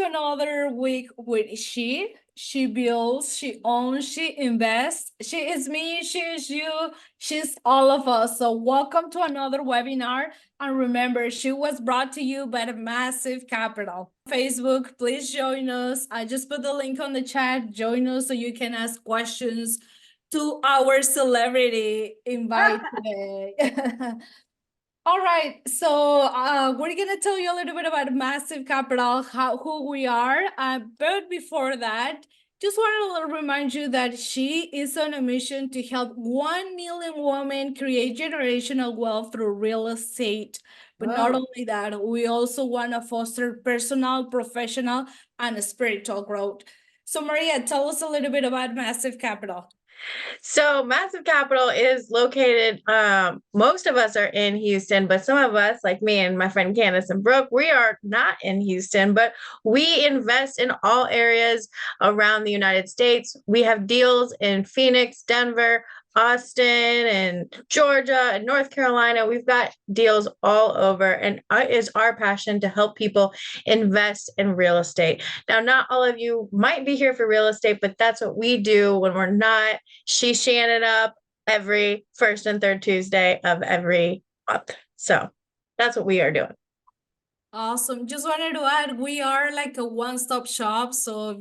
to another week with she. She builds, she owns, she invests. She is me, she is you, she's all of us. So welcome to another webinar. And remember, she was brought to you by the Massive Capital. Facebook, please join us. I just put the link on the chat. Join us so you can ask questions to our celebrity invite today. All right, so we're gonna tell you a little bit about Massive Capital, who we are. But before that, just want to remind you that she is on a mission to help 1 million women create generational wealth through real estate. But not only that, we also want to foster personal, professional, and spiritual growth. So Maria, tell us a little bit about Massive Capital. So Massive Capital is located, most of us are in Houston, but some of us, like me and my friend Candace and Brooke, we are not in Houston, but we invest in all areas around the United States. We have deals in Phoenix, Denver, Austin, and Georgia, and North Carolina. We've got deals all over, and it is our passion to help people invest in real estate. Now, not all of you might be here for real estate, but that's what we do when we're not. She's Shannon up every first and third Tuesday of every month. So that's what we are doing. Awesome. Just wanted to add, we are like a one-stop shop. So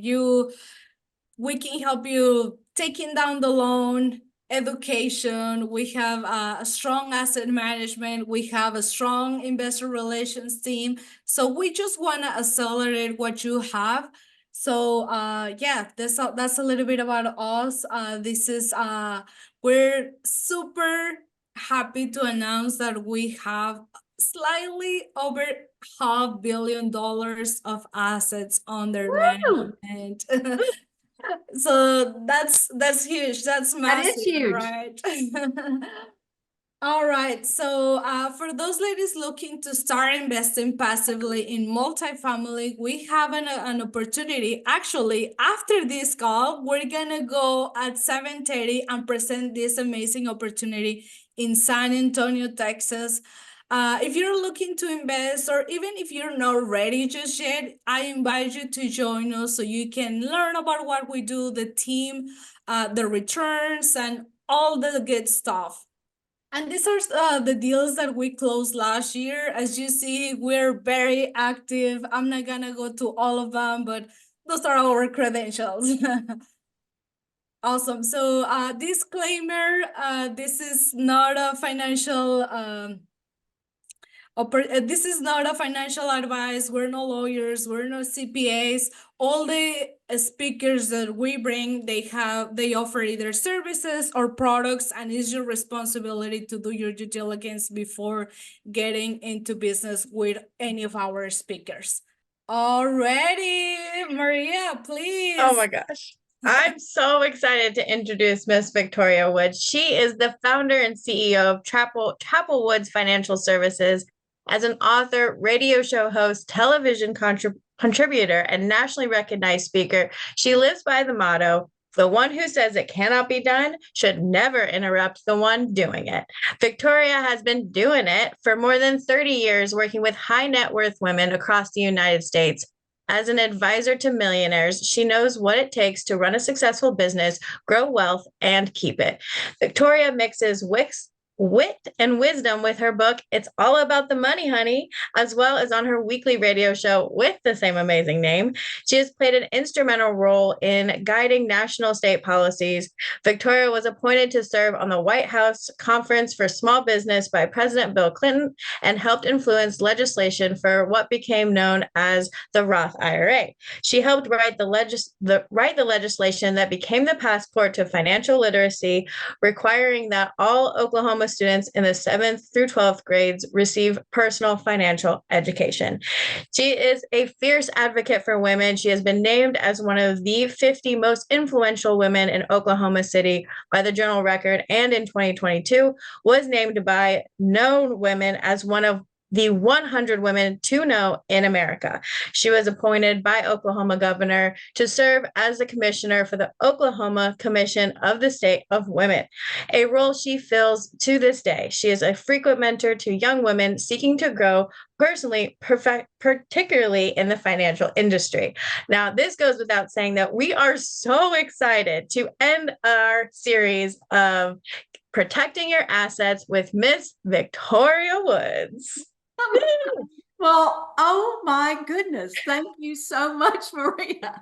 we can help you taking down the loan, education. We have a strong asset management. We have a strong investor relations team. So we just want to accelerate what you have. So yeah, that's a little bit about us. This is we're super happy to announce that we have slightly over $500 million of assets under management. So that's huge. That's massive. That is huge, right? All right. So for those ladies looking to start investing passively in multifamily, we have an opportunity. Actually, after this call, we're gonna go at 7:30 and present this amazing opportunity in San Antonio, Texas. If you're looking to invest, or even if you're not ready just yet, I invite you to join us so you can learn about what we do, the team, the returns, and all the good stuff. And these are the deals that we closed last year. As you see, we're very active. I'm not gonna go to all of them, but those are our credentials. Awesome. So disclaimer, this is not a financial this is not a financial advice. We're no lawyers. We're no CPAs. All the speakers that we bring, they offer either services or products, and it's your responsibility to do your due diligence before getting into business with any of our speakers. Alrighty, Maria, please. Oh my gosh. I'm so excited to introduce Miss Victoria Woods. She is the founder and CEO of Chapel Woods Financial Services. As an author, radio show host, television contributor, and nationally recognized speaker, she lives by the motto, the one who says it cannot be done should never interrupt the one doing it. Victoria has been doing it for more than 30 years, working with high net worth women across the United States. As an advisor to millionaires, she knows what it takes to run a successful business, grow wealth, and keep it. Victoria mixes wit and wisdom with her book, It's All About the Money, Honey, as well as on her weekly radio show with the same amazing name. She has played an instrumental role in guiding national state policies. Victoria was appointed to serve on the White House Conference for Small Business by President Bill Clinton and helped influence legislation for what became known as the Roth IRA. She helped write the legislation that became the passport to financial literacy, requiring that all Oklahoma students in the 7th through 12th grades receive personal financial education. She is a fierce advocate for women. She has been named as one of the 50 most influential women in Oklahoma City by the Journal Record, and in 2022 was named by Known Women as one of the 100 women to know in America. She was appointed by Oklahoma governor to serve as the commissioner for the Oklahoma Commission of the State of Women, a role she fills to this day. She is a frequent mentor to young women seeking to grow personally, particularly in the financial industry. Now, this goes without saying that we are so excited to end our series of protecting your assets with Miss Victoria Woods. Well, oh my goodness. Thank you so much, Maria.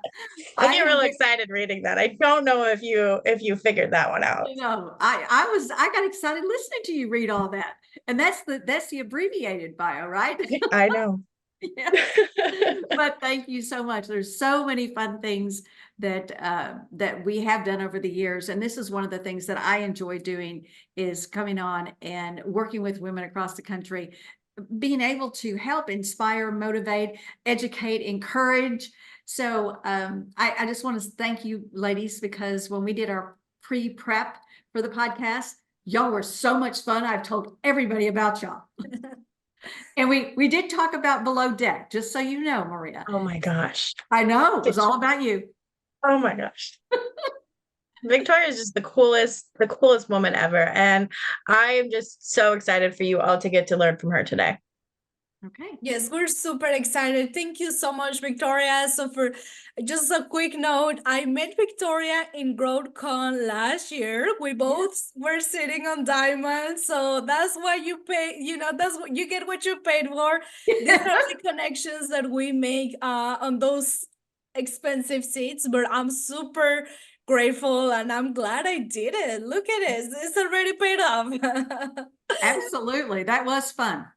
I get real excited reading that. I don't know if you figured that one out. I got excited listening to you read all that. And that's the abbreviated bio, right? I know. Yeah. But thank you so much. There's so many fun things that we have done over the years. And this is one of the things that I enjoy doing, is coming on and working with women across the country, being able to help inspire, motivate, educate, encourage. So I just want to thank you, ladies, because when we did our pre-prep for the podcast, y'all were so much fun. I've told everybody about y'all. And we did talk about Below Deck, just so you know, Maria. Oh my gosh. I know, it was all about you. Oh my gosh. Victoria is just the coolest woman ever. And I am just so excited for you all to get to learn from her today. Okay. Yes, we're super excited. Thank you so much, Victoria. So for just a quick note, I met Victoria in GrowthCon last year. We both were sitting on diamonds. So that's why you pay, that's what you get, what you paid for. These are the connections that we make on those expensive seats, but I'm super grateful and I'm glad I did it. Look at it. It's already paid off. Absolutely. That was fun.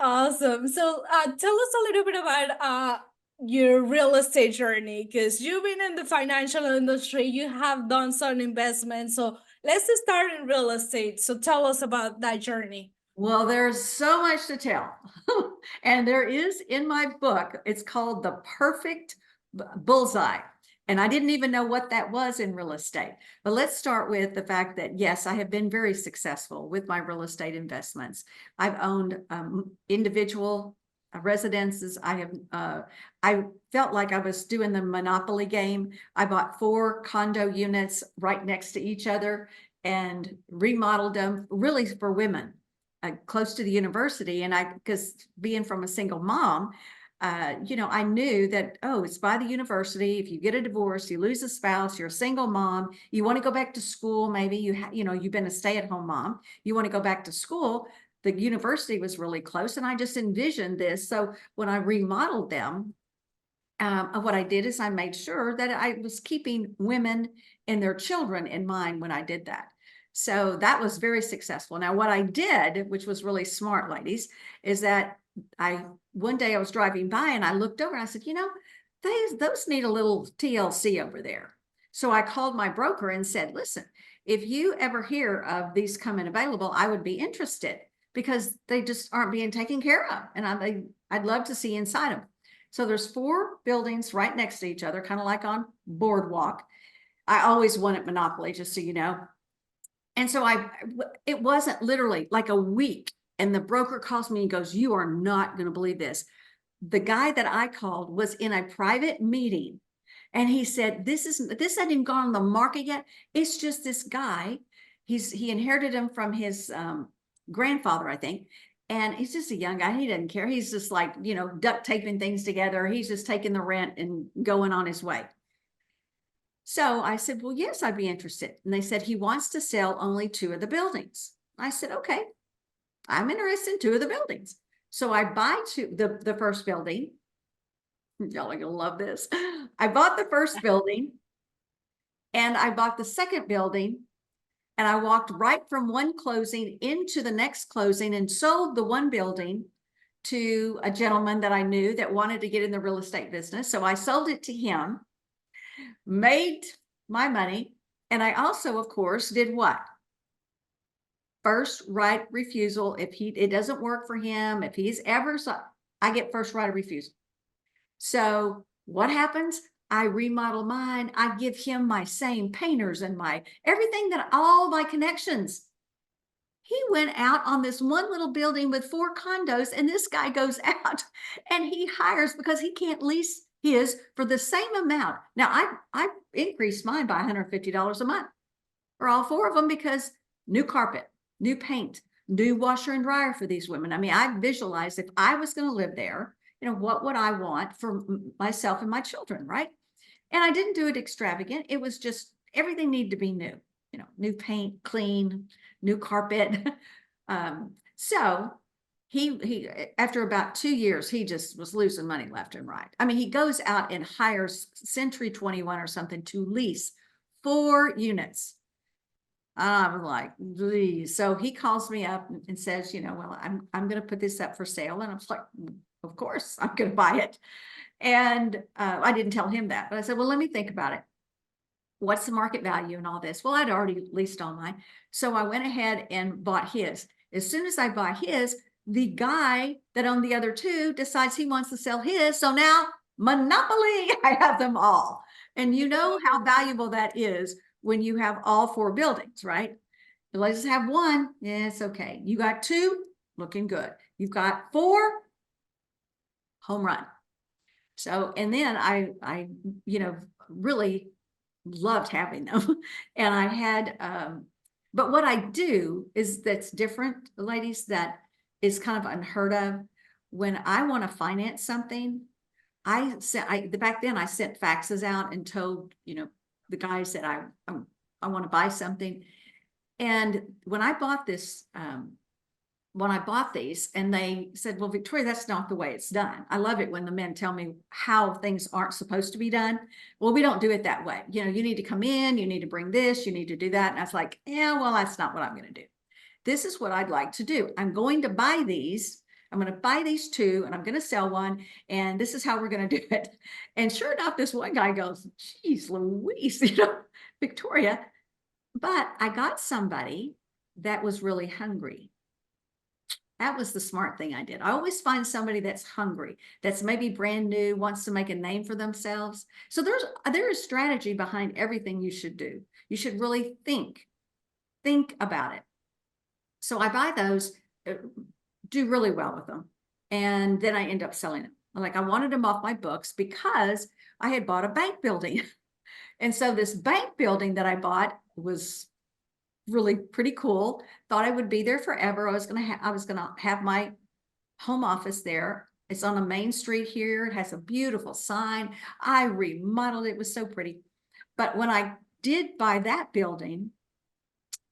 Awesome. So tell us a little bit about your real estate journey, because you've been in the financial industry, you have done some investments. So let's just start in real estate. So tell us about that journey. Well, there's so much to tell. And there is in my book, it's called The Perfect Bullseye. And I didn't even know what that was in real estate. But let's start with the fact that, yes, I have been very successful with my real estate investments. I've owned individual residences. I felt like I was doing the Monopoly game. I bought 4 condo units right next to each other and remodeled them, really for women, close to the university. And because being from a single mom, I knew that, it's by the university. If you get a divorce, you lose a spouse, you're a single mom, you want to go back to school. Maybe you've been a stay-at-home mom. You want to go back to school. The university was really close. And I just envisioned this. So when I remodeled them, what I did is I made sure that I was keeping women and their children in mind when I did that. So that was very successful. Now, what I did, which was really smart, ladies, is that one day I was driving by and I looked over and I said, those need a little TLC over there. So I called my broker and said, listen, if you ever hear of these coming available, I would be interested, because they just aren't being taken care of. And I'd love to see inside them. So there's 4 buildings right next to each other, kind of like on Boardwalk. I always wanted Monopoly, just so you know. And so it wasn't literally like a week. And the broker calls me and goes, you are not going to believe this. The guy that I called was in a private meeting. And he said, this hasn't even gone on the market yet. It's just this guy. He inherited him from his grandfather, I think. And he's just a young guy. He doesn't care. He's just like, duct taping things together. He's just taking the rent and going on his way. So I said, well, yes, I'd be interested. And they said, he wants to sell only 2 of the buildings. I said, okay, I'm interested in 2 of the buildings. So I buy the first building. Y'all are going to love this. I bought the first building and I bought the second building, and I walked right from one closing into the next closing and sold the one building to a gentleman that I knew that wanted to get in the real estate business. So I sold it to him, made my money. And I also, of course, did what? First right refusal. If it doesn't work for him, if he's ever, I get first right of refusal. So what happens? I remodel mine. I give him my same painters and everything, that all my connections. He went out on this one little building with 4 condos, and this guy goes out and he hires, because he can't lease his for the same amount. Now I increased mine by $150 a month for all 4 of them, because new carpet, new paint, new washer and dryer for these women. I mean, I visualized if I was going to live there, what would I want for myself and my children, right? And I didn't do it extravagant. It was just everything needed to be new, new paint, clean, new carpet. So he after about 2 years, he just was losing money left and right. I mean, he goes out and hires Century 21 or something to lease 4 units. I was like, geez. So he calls me up and says, well, I'm going to put this up for sale. And I was like, of course, I'm going to buy it. And I didn't tell him that, but I said, well, let me think about it. What's the market value and all this? Well, I'd already leased all mine. So I went ahead and bought his. As soon as I buy his, the guy that owned the other 2 decides he wants to sell his. So now, monopoly, I have them all. And you know how valuable that is when you have all 4 buildings, right? But let's just have 1. Yeah, it's okay. You got 2, looking good. You've got 4, home run. So, and then I really loved having them. And I had, but what I do is that's different, ladies, that is kind of unheard of. When I want to finance something, back then I sent faxes out and told, the guys that I want to buy something. And when I bought this, when I bought these, and they said, well, Victoria, that's not the way it's done. I love it when the men tell me how things aren't supposed to be done. Well, we don't do it that way. You need to come in, you need to bring this, you need to do that. And I was like, yeah, well, that's not what I'm going to do. This is what I'd like to do. I'm going to buy these. I'm going to buy these 2, and I'm going to sell 1. And this is how we're going to do it. And sure enough, this one guy goes, geez, Louise, Victoria. But I got somebody that was really hungry. That was the smart thing I did. I always find somebody that's hungry, that's maybe brand new, wants to make a name for themselves. So there is strategy behind everything you should do. You should really think about it. So I buy those, do really well with them. And then I end up selling them. I wanted them off my books because I had bought a bank building. And so this bank building that I bought was really pretty cool. Thought I would be there forever. I was gonna have my home office there. It's on a main street here. It has a beautiful sign. I remodeled it. It was so pretty. But when I did buy that building,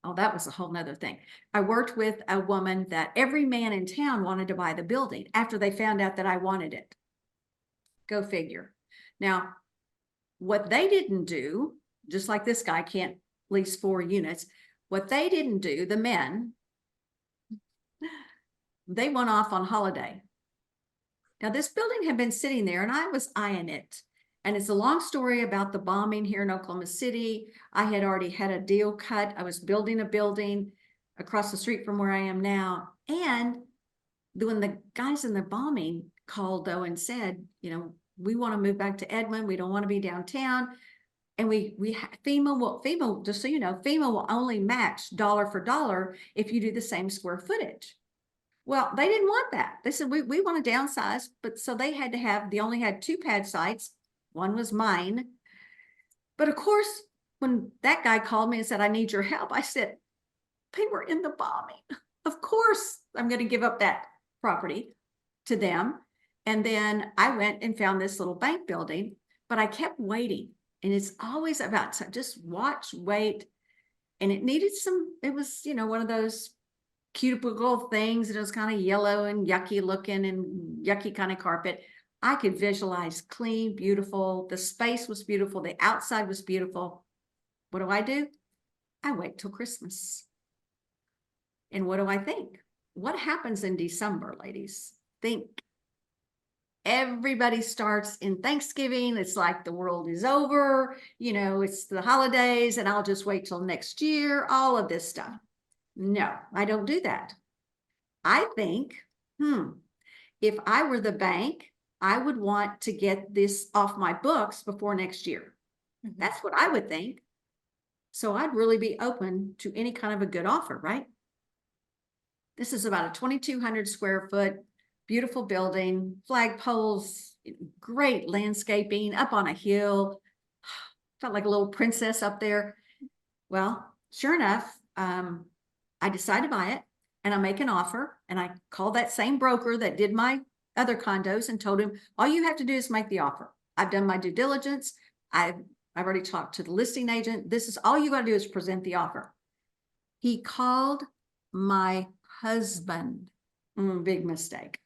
oh, that was a whole nother thing. I worked with a woman that every man in town wanted to buy the building after they found out that I wanted it. Go figure. Now, what they didn't do, just like this guy can't lease 4 units, what they didn't do, the men, they went off on holiday. Now, this building had been sitting there, and I was eyeing it. And it's a long story about the bombing here in Oklahoma City. I had already had a deal cut. I was building a building across the street from where I am now. And when the guys in the bombing called, though, and said, we want to move back to Edmond. We don't want to be downtown. And FEMA, just so you know, FEMA will only match dollar for dollar if you do the same square footage. Well, they didn't want that. They said, we want to downsize, but so they only had 2 pad sites. One was mine. But of course, when that guy called me and said, I need your help, I said, they were in the bombing. Of course, I'm going to give up that property to them. And then I went and found this little bank building, but I kept waiting. And it's always about just watch, wait. And it needed it was, one of those cuticle things that was kind of yellow and yucky looking and yucky kind of carpet. I could visualize clean, beautiful. The space was beautiful. The outside was beautiful. What do? I wait till Christmas. And what do I think? What happens in December, ladies? Think. Everybody starts in Thanksgiving. It's like the world is over. It's the holidays and I'll just wait till next year. All of this stuff. No, I don't do that. I think, if I were the bank, I would want to get this off my books before next year. Mm-hmm. That's what I would think. So I'd really be open to any kind of a good offer, right? This is about a 2,200 square foot, beautiful building, flagpoles, great landscaping up on a hill. Felt like a little princess up there. Well, sure enough, I decide to buy it and I make an offer, and I called that same broker that did my other condos and told him, all you have to do is make the offer. I've done my due diligence. I've already talked to the listing agent. This is all you got to do is present the offer. He called my husband, big mistake,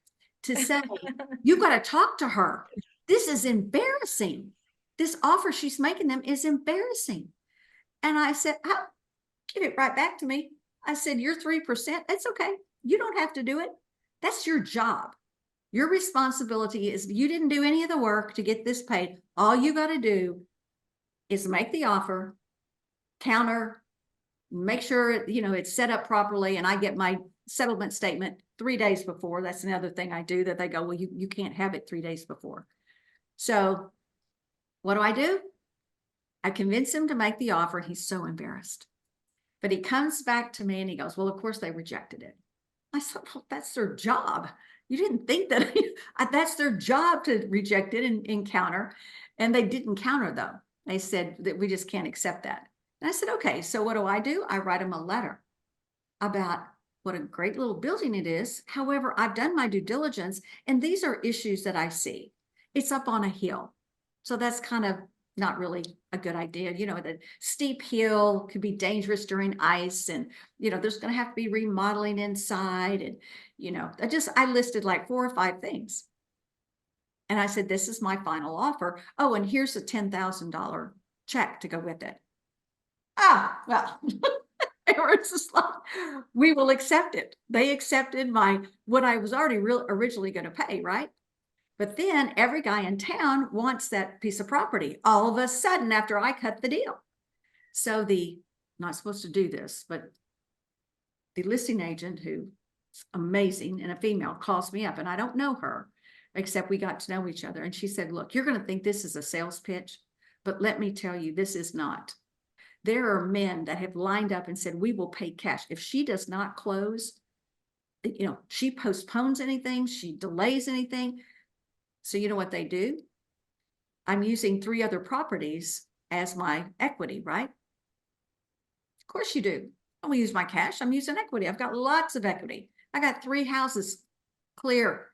to say, you got to talk to her. This is embarrassing. This offer she's making them is embarrassing. And I said, oh, give it right back to me. I said, you're 3%. It's okay. You don't have to do it. That's your job. Your responsibility is you didn't do any of the work to get this paid. All you got to do is make the offer, counter, make sure, you know, it's set up properly. And I get my settlement statement 3 days before. That's another thing I do that they go, well, you can't have it 3 days before. So what do? I convince him to make the offer. And he's so embarrassed. But he comes back to me and he goes, well, of course they rejected it. I said, well, that's their job. You didn't think that that's their job to reject it and counter. And they didn't counter though. They said that we just can't accept that. And I said, okay, so what do? I write them a letter about what a great little building it is. However, I've done my due diligence and these are issues that I see. It's up on a hill. So that's kind of not really a good idea. You know, the steep hill could be dangerous during ice, and, you know, there's going to have to be remodeling inside. And, you know, I listed like 4 or 5 things. And I said, this is my final offer. Oh, and here's a $10,000 check to go with it. Ah, well, they were just like, we will accept it. They accepted what I was already originally going to pay, right? But then every guy in town wants that piece of property all of a sudden after I cut the deal. So not supposed to do this, but the listing agent, who's amazing and a female, calls me up, and I don't know her, except we got to know each other. And she said, look, you're going to think this is a sales pitch, but let me tell you, this is not. There are men that have lined up and said, we will pay cash. If she does not close, you know, she postpones anything, she delays anything. So you know what they do? I'm using 3 other properties as my equity, right? Of course you do. I don't use my cash. I'm using equity. I've got lots of equity. I got 3 houses clear.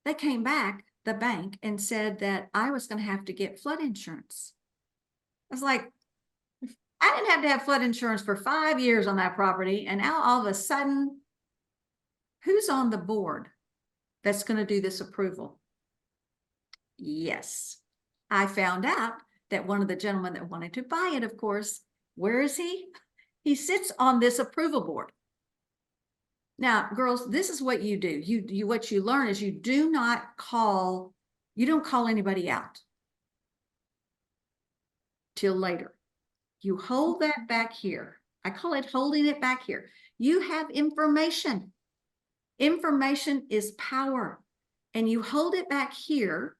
They came back, the bank, and said that I was going to have to get flood insurance. I was like, I didn't have to have flood insurance for 5 years on that property. And now all of a sudden, who's on the board that's going to do this approval? Yes. I found out that one of the gentlemen that wanted to buy it, of course, where is he? He sits on this approval board. Now, girls, this is what you do. What you learn is you don't call anybody out till later. You hold that back here. I call it holding it back here. You have information. Information is power, and you hold it back here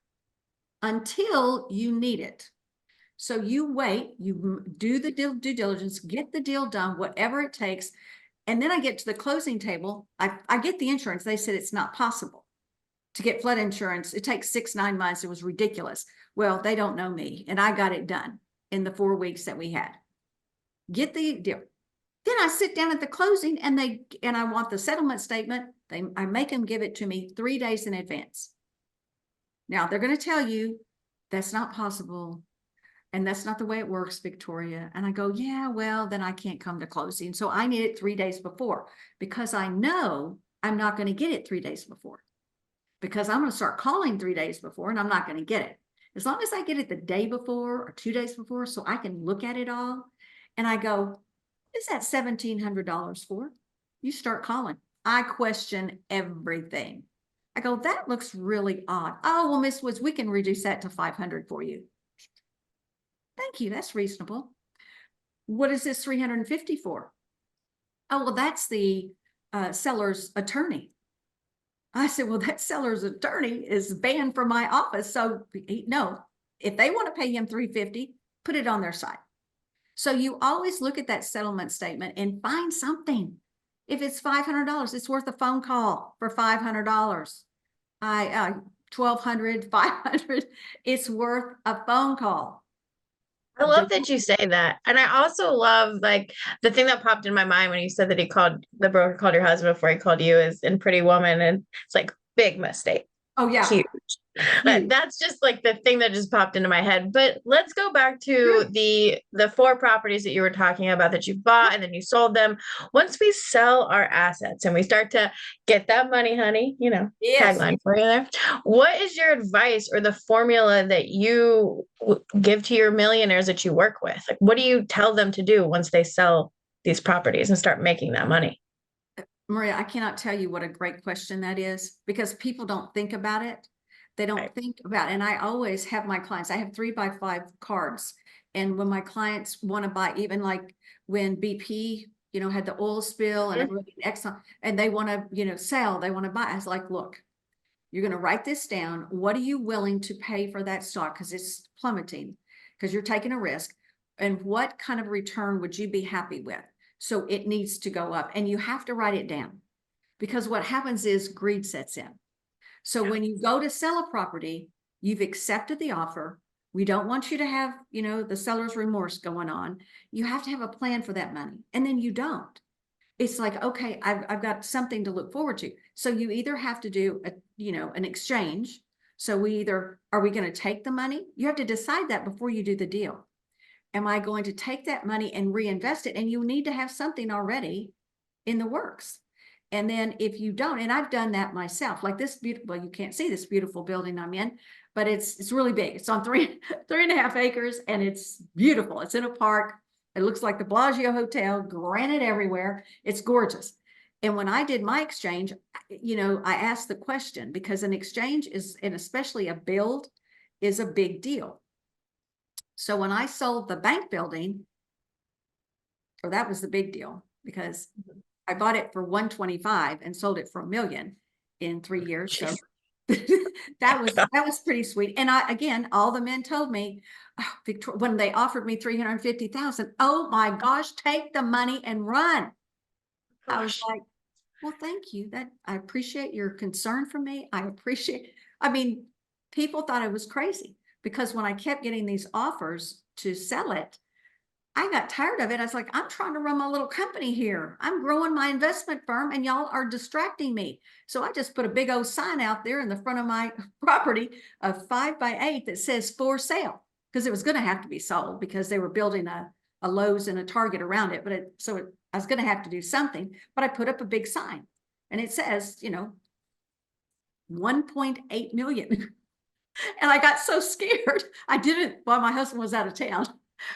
until you need it. So you wait, you do the due diligence, get the deal done, whatever it takes. And then I get to the closing table. I get the insurance. They said it's not possible to get flood insurance. It takes 6-9 months. It was ridiculous. Well, they don't know me, and I got it done in the 4 weeks that we had. Get the deal. Then I sit down at the closing, and I want the settlement statement. I make them give it to me 3 days in advance. Now they're going to tell you that's not possible, and that's not the way it works, Victoria. And I go, yeah, well, then I can't come to closing. So I need it 3 days before, because I know I'm not going to get it 3 days before, because I'm going to start calling 3 days before and I'm not going to get it. As long as I get it the day before or 2 days before, so I can look at it all. And I go, what is that $1,700 for? You start calling. I question everything. I go, that looks really odd. Oh, well, Miss Woods, we can reduce that to $500 for you. Thank you. That's reasonable. What is this $350 for? Oh, well, that's the seller's attorney. I said, well, that seller's attorney is banned from my office. So no, if they want to pay him $350, put it on their side. So you always look at that settlement statement and find something. If it's $500, it's worth a phone call for $500. 1,200, 500, it's worth a phone call. I love that you say that. And I also love, like, the thing that popped in my mind when you said that the broker called your husband before he called you is in Pretty Woman. And it's like, big mistake. Oh yeah. Huge. Huge. That's just like the thing that just popped into my head. But let's go back to the 4 properties that you were talking about that you bought and then you sold them. Once we sell our assets and we start to get that money, honey, Yes. tagline for you there. What is your advice or the formula that you give to your millionaires that you work with? Like, what do you tell them to do once they sell these properties and start making that money? Maria, I cannot tell you what a great question that is, because people don't think about it. They don't think about it. And I always have my clients, I have 3x5 cards. And when my clients want to buy, even like when BP, had the oil spill and everybody Exxon, and they want to, sell, they want to buy. I was like, look, you're going to write this down. What are you willing to pay for that stock? Because it's plummeting, because you're taking a risk. And what kind of return would you be happy with? So it needs to go up, and you have to write it down, because what happens is greed sets in. So when you go to sell a property, you've accepted the offer. We don't want you to have, the seller's remorse going on. You have to have a plan for that money, and then you don't. It's like, okay, I've got something to look forward to. So you either have to do an exchange. So are we going to take the money? You have to decide that before you do the deal. Am I going to take that money and reinvest it? And you need to have something already in the works. And then if you don't, and I've done that myself, like this beautiful, well, you can't see this beautiful building I'm in, but it's really big. It's on 3.5 acres, and it's beautiful. It's in a park. It looks like the Bellagio Hotel, granite everywhere. It's gorgeous. And when I did my exchange, I asked the question, because an exchange is, and especially a build, is a big deal. So when I sold the bank building, that was the big deal, because I bought it for 125 and sold it for $1 million in 3 years. So that was pretty sweet. And again, all the men told me, when they offered me 350,000, oh my gosh, take the money and run. I was like, well, thank you. I appreciate your concern for me. People thought I was crazy, because when I kept getting these offers to sell it, I got tired of it. I was like, I'm trying to run my little company here. I'm growing my investment firm, and y'all are distracting me. So I just put a big old sign out there in the front of my property, a 5x8 that says for sale, because it was going to have to be sold, because they were building a Lowe's and a Target around it. But I was going to have to do something, but I put up a big sign, and it says, 1.8 million. And I got so scared. I didn't, while my husband was out of town,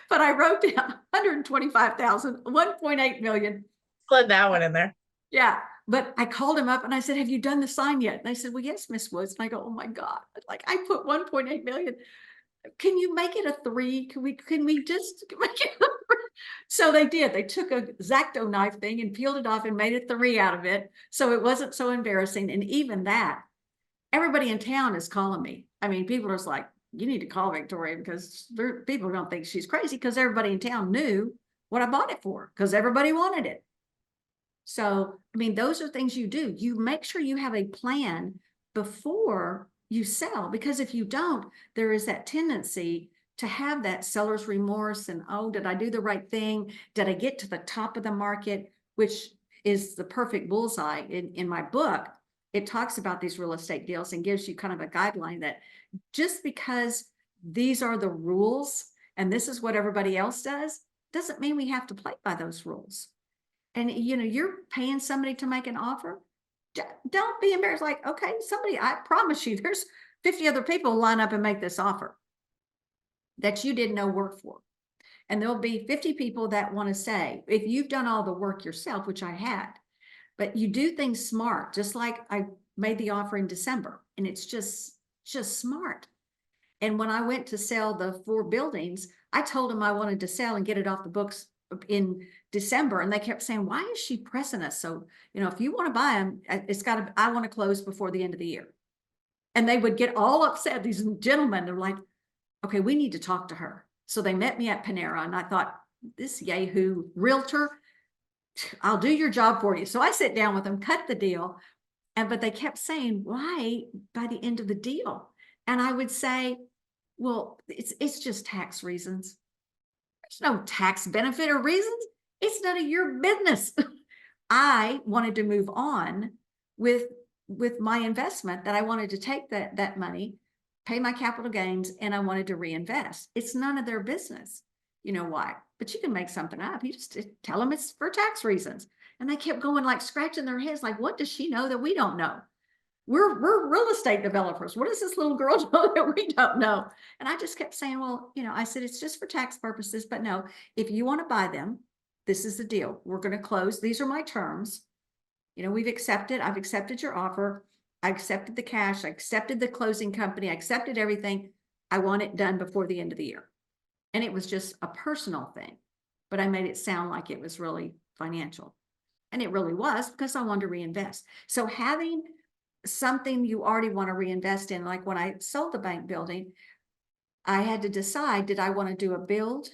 but I wrote down 125,000, 1.8 million. Slid that one in there. Yeah. But I called him up and I said, have you done the sign yet? And they said, well, yes, Miss Woods. And I go, oh my God, like, I put 1.8 million. Can you make it a 3? Can we just make it a 3? So they did. They took a X-Acto knife thing and peeled it off and made a 3 out of it. So it wasn't so embarrassing. And even that, everybody in town is calling me. People are just like, you need to call Victoria, because people don't think she's crazy, because everybody in town knew what I bought it for, because everybody wanted it. So, those are things you do. You make sure you have a plan before you sell, because if you don't, there is that tendency to have that seller's remorse and, oh, did I do the right thing? Did I get to the top of the market? Which is the perfect bullseye. In my book, it talks about these real estate deals and gives you kind of a guideline that just because these are the rules and this is what everybody else does, doesn't mean we have to play by those rules. And, you're paying somebody to make an offer. Don't be embarrassed. Like, okay, I promise you, there's 50 other people line up and make this offer that you didn't know work for. And there'll be 50 people that want to say, if you've done all the work yourself, which I had, but you do things smart, just like I made the offer in December, and it's just smart. And when I went to sell the 4 buildings, I told them I wanted to sell and get it off the books in December. And they kept saying, why is she pressing us? So, if you want to buy them, I want to close before the end of the year. And they would get all upset. These gentlemen, they're like, okay, we need to talk to her. So they met me at Panera, and I thought, this Yahoo realtor, I'll do your job for you. So I sit down with them, cut the deal. But they kept saying, why by the end of the deal? And I would say, well, it's just tax reasons. There's no tax benefit or reasons. It's none of your business. I wanted to move on with my investment, that I wanted to take that money, pay my capital gains, and I wanted to reinvest. It's none of their business. You know why? But you can make something up. You just tell them it's for tax reasons. And they kept going, like scratching their heads, like, what does she know that we don't know? We're real estate developers. What does this little girl know that we don't know? And I just kept saying, well, I said, it's just for tax purposes, but no, if you want to buy them, this is the deal. We're going to close. These are my terms. I've accepted your offer. I accepted the cash. I accepted the closing company. I accepted everything. I want it done before the end of the year. And it was just a personal thing, but I made it sound like it was really financial. And it really was, because I wanted to reinvest. So having something you already want to reinvest in, like when I sold the bank building, I had to decide, did I want to do a build,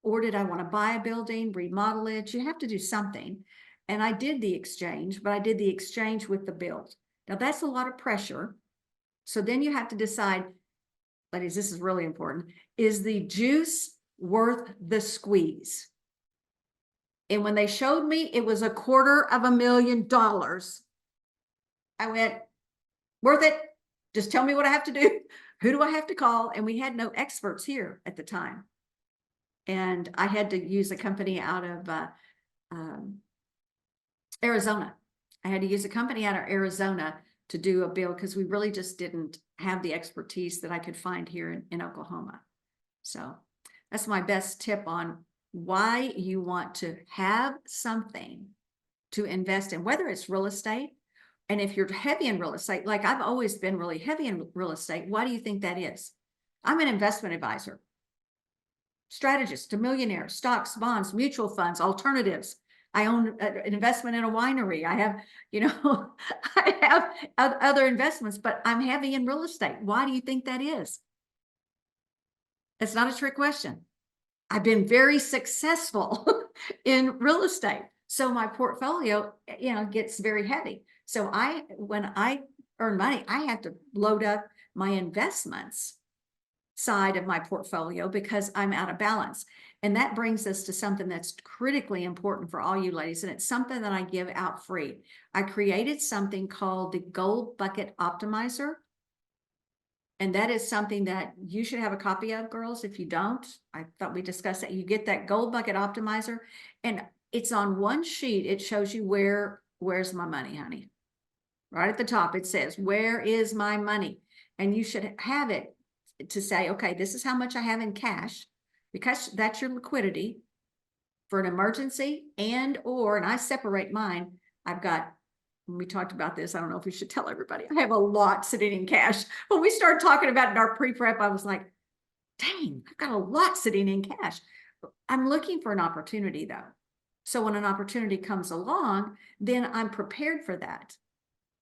or did I want to buy a building, remodel it? You have to do something. And I did the exchange, but I did the exchange with the build. Now that's a lot of pressure. So then you have to decide, ladies, this is really important. Is the juice worth the squeeze? And when they showed me it was $250,000, I went, worth it. Just tell me what I have to do. Who do I have to call? And we had no experts here at the time. And I had to use a company out of Arizona. I had to use a company out of Arizona to do a build, because we really just didn't have the expertise that I could find here in Oklahoma. So that's my best tip on why you want to have something to invest in, whether it's real estate. And if you're heavy in real estate, like I've always been really heavy in real estate, why do you think that is? I'm an investment advisor, strategist to millionaires, stocks, bonds, mutual funds, alternatives. I own an investment in a winery. I have, I have other investments, but I'm heavy in real estate. Why do you think that is? It's not a trick question. I've been very successful in real estate. So my portfolio, gets very heavy. So when I earn money, I have to load up my investments side of my portfolio, because I'm out of balance. And that brings us to something that's critically important for all you ladies. And it's something that I give out free. I created something called the Gold Bucket Optimizer. And that is something that you should have a copy of, girls. If you don't, I thought we discussed that. You get that Gold Bucket Optimizer, and it's on one sheet. It shows you where's my money, honey. Right at the top, it says, where is my money? And you should have it to say, okay, this is how much I have in cash, because that's your liquidity for an emergency, and I separate mine. I've got, when we talked about this, I don't know if we should tell everybody, I have a lot sitting in cash. When we started talking about it in our pre-prep, I was like, dang, I've got a lot sitting in cash. I'm looking for an opportunity though. So when an opportunity comes along, then I'm prepared for that.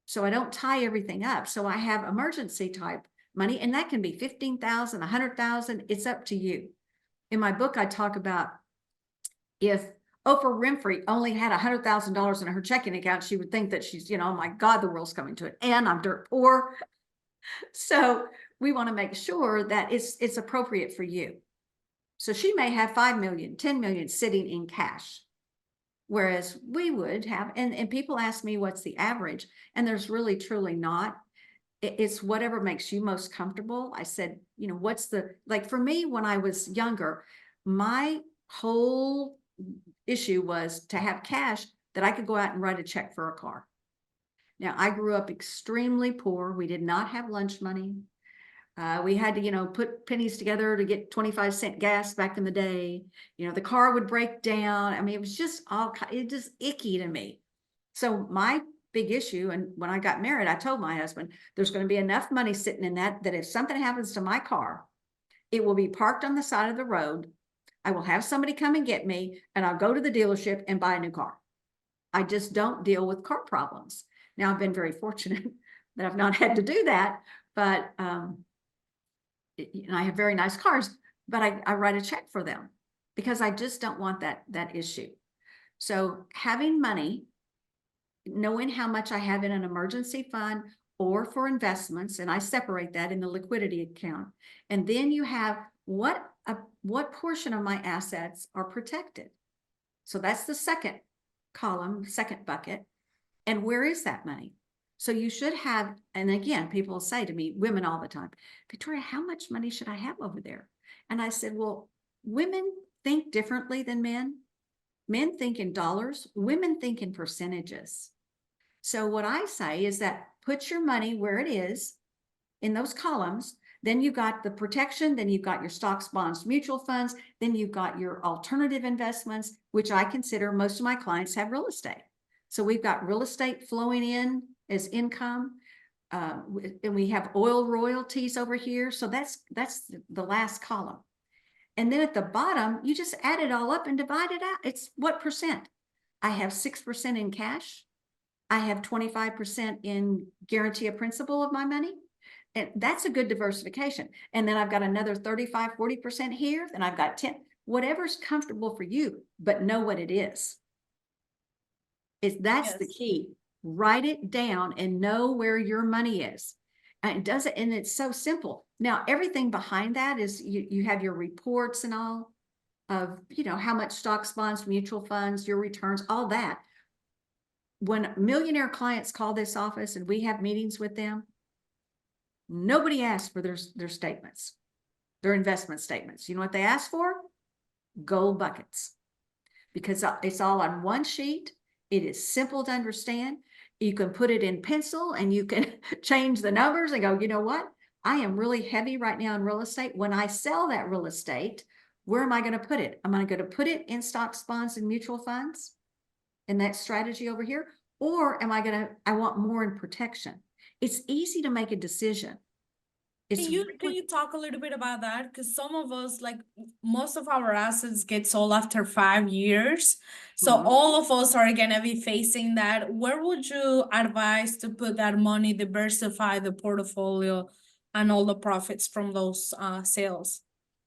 So I don't tie everything up. So I have emergency type money, and that can be 15,000, 100,000. It's up to you. In my book, I talk about if Oprah Winfrey only had $100,000 in her checking account, she would think that she's, oh my God, the world's coming to it, and I'm dirt poor. So we want to make sure that it's appropriate for you. So she may have 5 million, 10 million sitting in cash. Whereas we would have, and people ask me what's the average, and there's really truly not. It's whatever makes you most comfortable. I said, what's like for me, when I was younger, my whole issue was to have cash that I could go out and write a check for a car. Now, I grew up extremely poor. We did not have lunch money. We had to, put pennies together to get 25-cent gas back in the day. The car would break down. I mean, it was just icky to me. So my big issue, and when I got married, I told my husband, there's going to be enough money sitting in that if something happens to my car, it will be parked on the side of the road. I will have somebody come and get me, and I'll go to the dealership and buy a new car. I just don't deal with car problems. Now, I've been very fortunate that I've not had to do that, but I have very nice cars, but I write a check for them because I just don't want that issue. So having money, knowing how much I have in an emergency fund or for investments, and I separate that in the liquidity account. And then you have what portion of my assets are protected. So that's the second column, second bucket. And where is that money? So you should have, and again, people say to me, women all the time, Victoria, how much money should I have over there? And I said, well, women think differently than men. Men think in dollars, women think in percentages. So what I say is that put your money where it is in those columns. Then you've got the protection, then you've got your stocks, bonds, mutual funds, then you've got your alternative investments, which I consider most of my clients have real estate. So we've got real estate flowing in as income, and we have oil royalties over here. So that's the last column. And then at the bottom, you just add it all up and divide it out. It's what percent? I have 6% in cash. I have 25% in guarantee of principal of my money. And that's a good diversification. And then I've got another 35, 40% here. Then I've got 10, whatever's comfortable for you, but know what it is. That's the key. Write it down and know where your money is. And it does it, and it's so simple. Now, everything behind that is you have your reports and all of, how much stocks, bonds, mutual funds, your returns, all that. When millionaire clients call this office and we have meetings with them, nobody asks for their statements, their investment statements. You know what they ask for? Gold buckets. Because it's all on one sheet. It is simple to understand. You can put it in pencil and you can change the numbers and go, you know what? I am really heavy right now in real estate. When I sell that real estate, where am I going to put it? Am I going to put it in stocks, bonds, and mutual funds in that strategy over here? Or am I want more in protection? It's easy to make a decision. Can you talk a little bit about that? Because some of us, like most of our assets get sold after 5 years. So all of us are gonna be facing that. Where would you advise to put that money, diversify the portfolio and all the profits from those sales?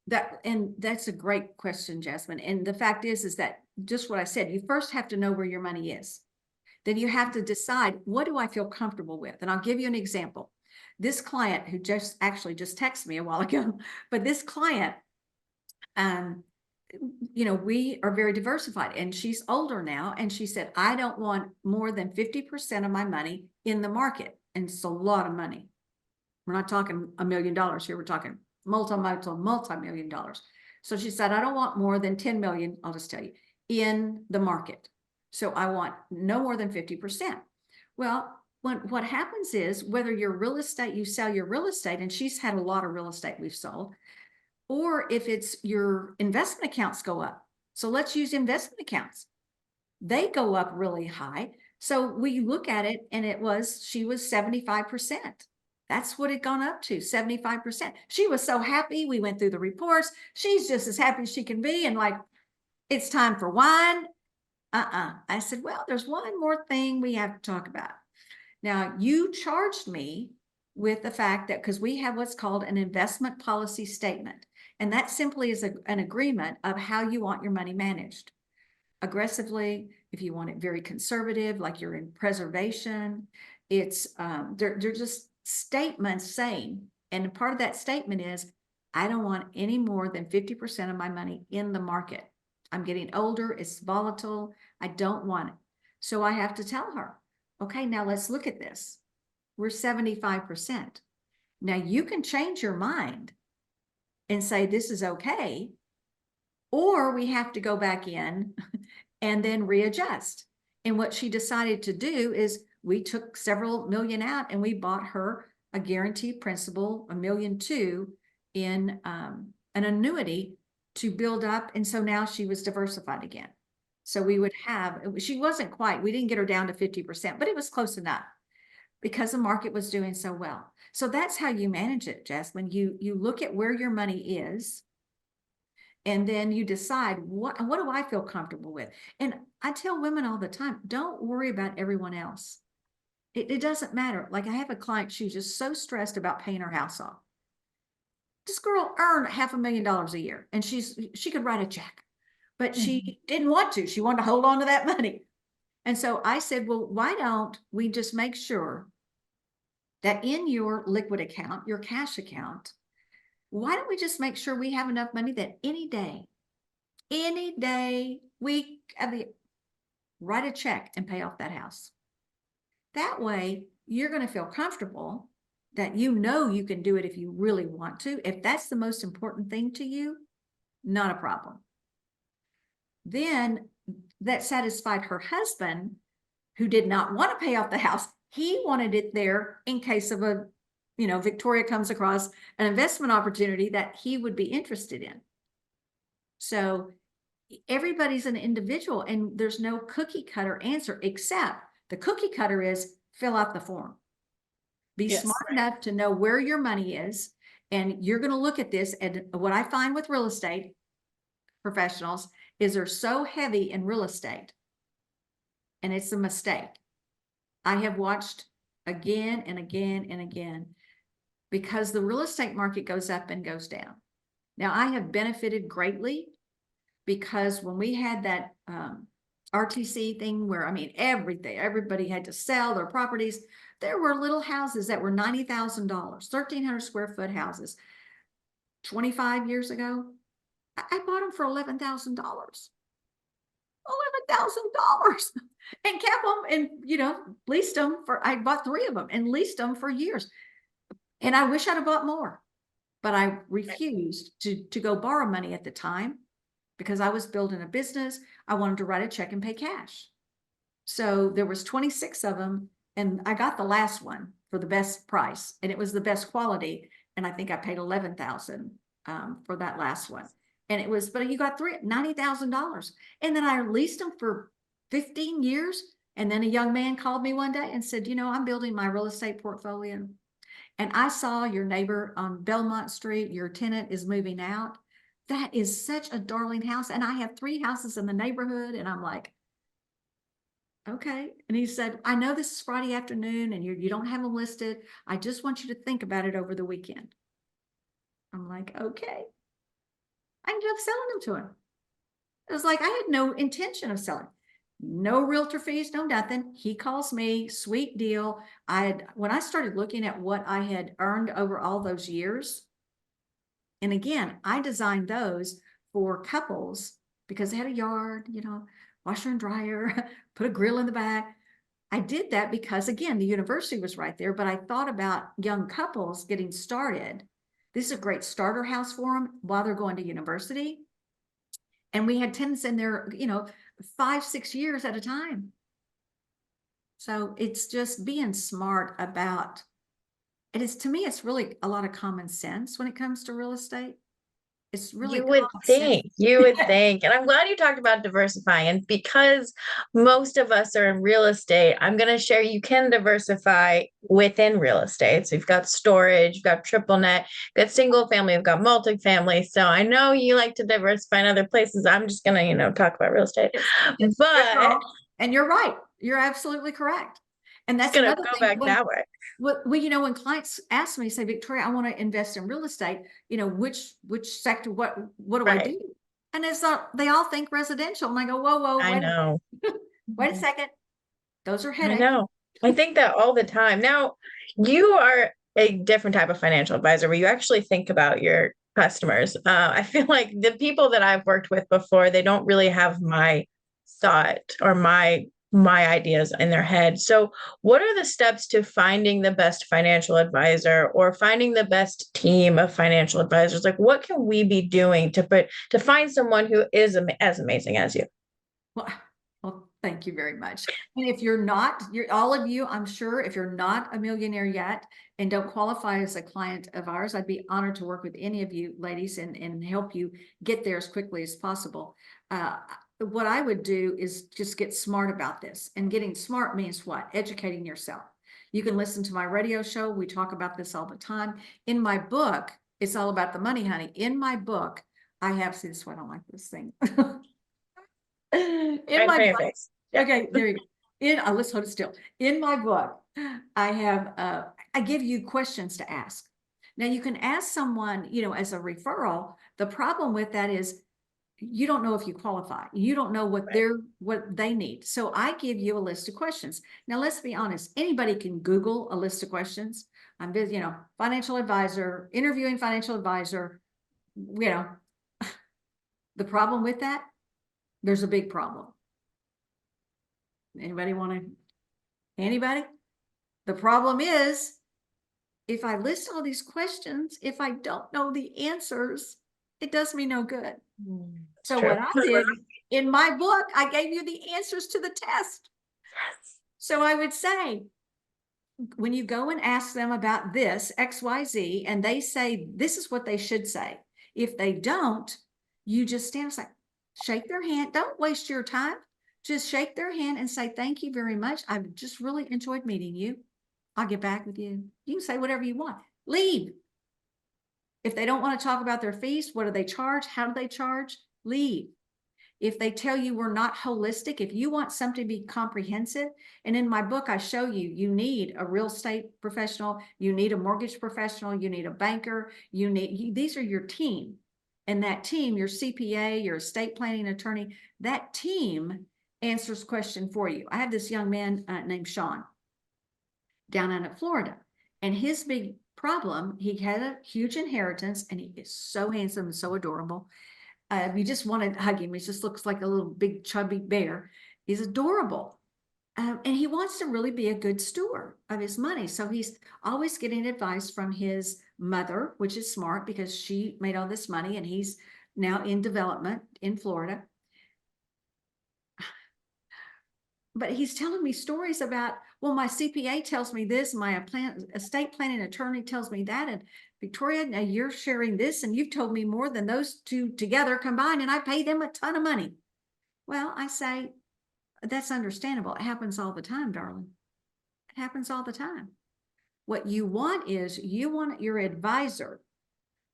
That's a great question, Jasmine. And the fact is that just what I said, you first have to know where your money is. Then you have to decide, what do I feel comfortable with? And I'll give you an example. This client who just texted me a while ago, but this client, we are very diversified, and she's older now. And she said, I don't want more than 50% of my money in the market. And it's a lot of money. We're not talking $1 million here. We're talking multi-million dollars. So she said, I don't want more than 10 million, I'll just tell you, in the market. So I want no more than 50%. Well, what happens is, whether your real estate, you sell your real estate, and she's had a lot of real estate we've sold, or if it's your investment accounts go up. So let's use investment accounts. They go up really high. So we look at it, and she was 75%. That's what it gone up to, 75%. She was so happy. We went through the reports. She's just as happy as she can be. And like, it's time for wine. I said, well, there's one more thing we have to talk about. Now, you charged me with the fact that, because we have what's called an investment policy statement. And that simply is an agreement of how you want your money managed. Aggressively, if you want it very conservative, like you're in preservation, it's they're just statements saying, and part of that statement is, I don't want any more than 50% of my money in the market. I'm getting older, it's volatile, I don't want it. So I have to tell her, okay, now let's look at this. We're 75%. Now you can change your mind and say this is okay, or we have to go back in and then readjust. And what she decided to do is, we took several million out and we bought her a guaranteed principal, $1.2 million, in an annuity to build up. And so now she was diversified again. So we would have, she wasn't quite, we didn't get her down to 50%, but it was close enough because the market was doing so well. So that's how you manage it, Jasmine. You look at where your money is, and then you decide, what do I feel comfortable with? And I tell women all the time, don't worry about everyone else. It doesn't matter. Like, I have a client, she's just so stressed about paying her house off. This girl earned $500,000 a year, and she could write a check. but she didn't want to. She wanted to hold on to that money. And so I said, well, why don't we just make sure that in your liquid account, your cash account, why don't we just make sure we have enough money that any day, we write a check and pay off that house. That way, you're going to feel comfortable that you know you can do it if you really want to. If that's the most important thing to you, not a problem. Then that satisfied her husband, who did not want to pay off the house. He wanted it there in case of a, Victoria comes across an investment opportunity that he would be interested in. So everybody's an individual, and there's no cookie cutter answer, except the cookie cutter is fill out the form. Be smart enough to know where your money is. And you're going to look at this. And what I find with real estate professionals is they're so heavy in real estate. And it's a mistake. I have watched again and again and again, because the real estate market goes up and goes down. Now, I have benefited greatly, because when we had that RTC thing where, everybody had to sell their properties. There were little houses that were $90,000, 1,300 square foot houses. 25 years ago, I bought them for $11,000. $11,000 and kept them, and leased them for, I bought 3 of them and leased them for years. And I wish I'd have bought more, but I refused to go borrow money at the time, because I was building a business. I wanted to write a check and pay cash. So there was 26 of them, and I got the last one for the best price, and it was the best quality. And I think I paid $11,000 for that last one. And it was, but you got $90,000. And then I leased them for 15 years. And then a young man called me one day and said, I'm building my real estate portfolio, and I saw your neighbor on Belmont Street, your tenant is moving out. That is such a darling house. And I have 3 houses in the neighborhood. And I'm like, okay. And he said, I know this is Friday afternoon and you don't have them listed. I just want you to think about it over the weekend. I'm like, okay. I ended up selling them to him. It was like, I had no intention of selling. No realtor fees, no nothing. He calls me, sweet deal. When I started looking at what I had earned over all those years, and again, I designed those for couples because they had a yard, washer and dryer, put a grill in the back. I did that because, again, the university was right there, but I thought about young couples getting started. This is a great starter house for them while they're going to university. And we had tenants in there, 5-6 years at a time. So it's just being smart about it. To me, it's really a lot of common sense when it comes to real estate. It's really you would think, and I'm glad you talked about diversifying. And because most of us are in real estate, I'm going to share you can diversify within real estate. So you've got storage, you've got triple net, you've got single family, you've got multifamily. So I know you like to diversify in other places. I'm just going to, talk about real estate. And you're right. You're absolutely correct. And that's going to go back that way. Well, when clients ask me, say, Victoria, I want to invest in real estate, which sector, what do I do? And it's not, they all think residential. And I go, whoa, I know. Wait a second. Those are headaches. I know. I think that all the time. Now, you are a different type of financial advisor where you actually think about your customers. I feel like the people that I've worked with before, they don't really have my thought or my ideas in their head. So what are the steps to finding the best financial advisor or finding the best team of financial advisors? Like, what can we be doing to find someone who is as amazing as you? Well, thank you very much. And if you're not, all of you, I'm sure, if you're not a millionaire yet and don't qualify as a client of ours, I'd be honored to work with any of you ladies and help you get there as quickly as possible. What I would do is just get smart about this. And getting smart means what? Educating yourself. You can listen to my radio show. We talk about this all the time. In my book, it's all about the money, honey. In my book, I have, see, this is why I don't like this thing. In my book, okay, there you go. Let's hold it still. In my book, I have, I give you questions to ask. Now you can ask someone, as a referral. The problem with that is you don't know if you qualify. You don't know what they need. So I give you a list of questions. Now, let's be honest. Anybody can Google a list of questions. I'm busy, financial advisor, interviewing financial advisor, the problem with that, there's a big problem. Anybody? The problem is, if I list all these questions, if I don't know the answers, it does me no good. So what I did in my book, I gave you the answers to the test. Yes. So I would say, when you go and ask them about this, XYZ, and they say, this is what they should say. If they don't, you just stand aside, shake their hand. Don't waste your time. Just shake their hand and say, thank you very much. I've just really enjoyed meeting you. I'll get back with you. You can say whatever you want. Leave. If they don't want to talk about their fees, what do they charge? How do they charge? Leave. If they tell you we're not holistic, if you want something to be comprehensive, and in my book, I show you, you need a real estate professional, you need a mortgage professional, you need a banker, these are your team. And that team, your CPA, your estate planning attorney, that team answers question for you. I have this young man named Sean down in Florida, and his big problem, he had a huge inheritance, and he is so handsome and so adorable. You just want to hug him. He just looks like a little big chubby bear. He's adorable. And he wants to really be a good steward of his money. So he's always getting advice from his mother, which is smart because she made all this money, and he's now in development in Florida. But he's telling me stories about, well, my CPA tells me this, my estate planning attorney tells me that, and Victoria, now you're sharing this, and you've told me more than those two together combined, and I pay them a ton of money. Well, I say, that's understandable. It happens all the time, darling. It happens all the time. What you want is, you want your advisor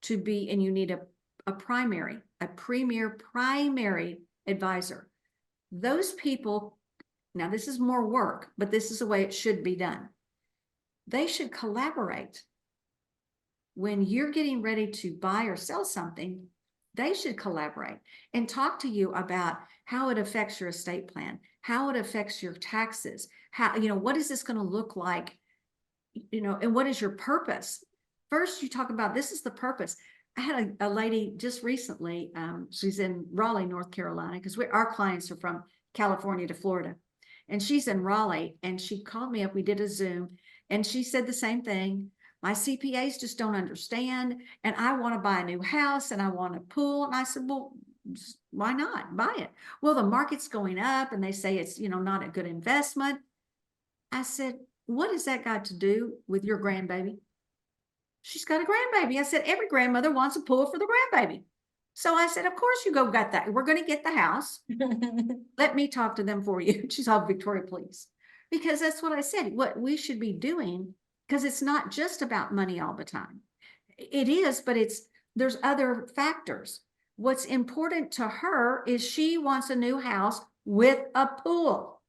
to be, and you need a premier primary advisor. Those people, now this is more work, but this is the way it should be done. They should collaborate. When you're getting ready to buy or sell something, they should collaborate and talk to you about how it affects your estate plan, how it affects your taxes, how, what is this going to look like, and what is your purpose? First, you talk about, this is the purpose. I had a lady just recently, she's in Raleigh, North Carolina, because our clients are from California to Florida. And she's in Raleigh, and she called me up. We did a Zoom, and she said the same thing. My CPAs just don't understand, and I want to buy a new house, and I want a pool. And I said, well, why not buy it? Well, the market's going up, and they say it's, not a good investment. I said, what has that got to do with your grandbaby? She's got a grandbaby. I said, every grandmother wants a pool for the grandbaby. So I said, of course you got that. We're going to get the house. Let me talk to them for you. She's all, Victoria, please. Because that's what I said, what we should be doing, because it's not just about money all the time. It is, but there's other factors. What's important to her is she wants a new house with a pool.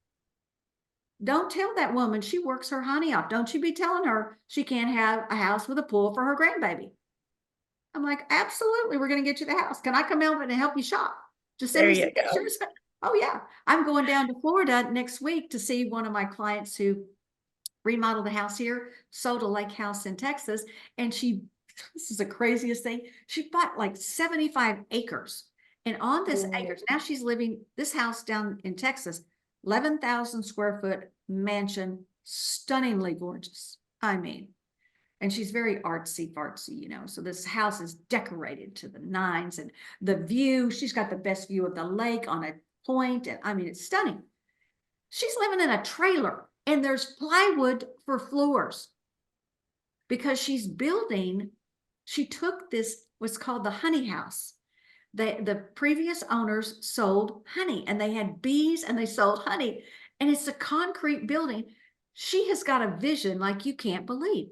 Don't tell that woman she works her honey off. Don't you be telling her she can't have a house with a pool for her grandbaby. I'm like, absolutely, we're going to get you the house. Can I come out and help you shop? Just send me some pictures. Oh, yeah. I'm going down to Florida next week to see one of my clients who remodeled a house here, sold a lake house in Texas. And this is the craziest thing. She bought like 75 acres. And on this acres, now she's living this house down in Texas, 11,000 square foot mansion, stunningly gorgeous. I mean, and she's very artsy fartsy, so this house is decorated to the nines, and the view, she's got the best view of the lake on a point. And I mean, it's stunning. She's living in a trailer, and there's plywood for floors because she's building. She took this, what's called the honey house. The previous owners sold honey, and they had bees, and they sold honey, and it's a concrete building. She has got a vision like you can't believe.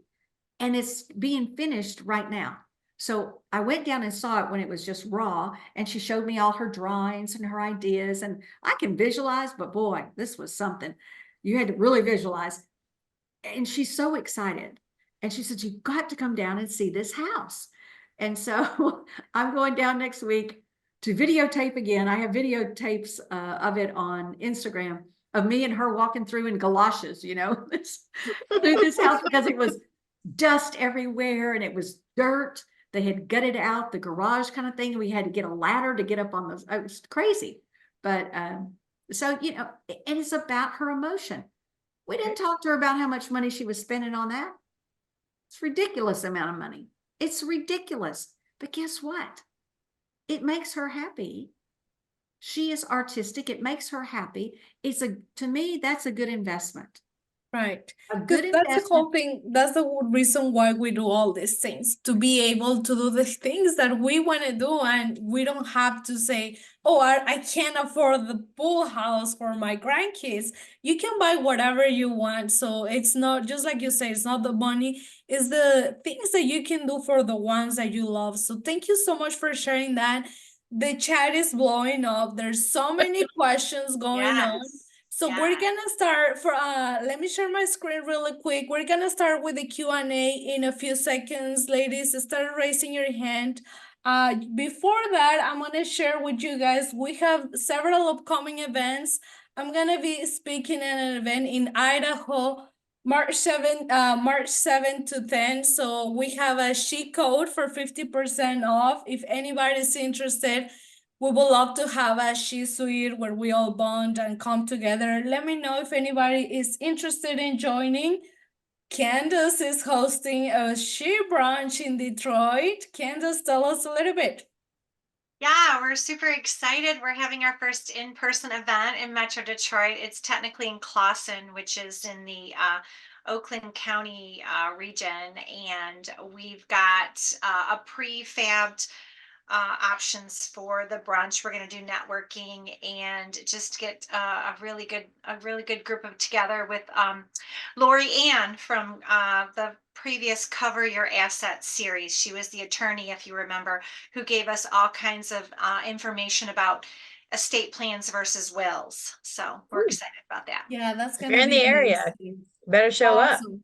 And it's being finished right now. So I went down and saw it when it was just raw, and she showed me all her drawings and her ideas, and I can visualize, but boy, this was something. You had to really visualize. And she's so excited. And she said, you've got to come down and see this house. And so I'm going down next week. to videotape again. I have videotapes of it on Instagram of me and her walking through in galoshes, you know, through this house because it was dust everywhere and it was dirt. They had gutted out the garage kind of thing. We had to get a ladder to get up on those. It was crazy. But so, you know, and it's about her emotion. We didn't talk to her about how much money she was spending on that. It's a ridiculous amount of money. It's ridiculous. But guess what? It makes her happy. She is artistic. It makes her happy. To me, that's a good investment. Right. A Because good that's the whole investment. thing. That's the whole reason why we do all these things, to be able to do the things that we want to do. And we don't have to say, oh, I can't afford the pool house for my grandkids. You can buy whatever you want. So it's not, just like you say, it's not the money, it's the things that you can do for the ones that you love. So thank you so much for sharing that. The chat is blowing up. There's so many questions going on. So we're gonna start for let me share my screen really quick. We're gonna start with the Q&A in a few seconds. Ladies, start raising your hand. Before that, I'm gonna share with you guys, we have several upcoming events. I'm gonna be speaking at an event in Idaho, March 7 to 10. So we have a sheet code for 50% off. If anybody's interested, we would love to have a she suite where we all bond and come together. Let me know if anybody is interested in joining. Candace is hosting a she brunch in Detroit. Candace, tell us a little bit. Yeah, we're super excited. We're having our first in-person event in Metro Detroit. It's technically in Clawson, which is in the Oakland County region. And we've got a prefabbed options for the brunch. We're going to do networking and just get a really good group of together with Lori Ann from the previous Cover Your Assets series. She was the attorney, if you remember, who gave us all kinds of information about estate plans versus wills. So we're excited about that. Yeah, that's If gonna you're in be the area, nice. you better show up. Awesome.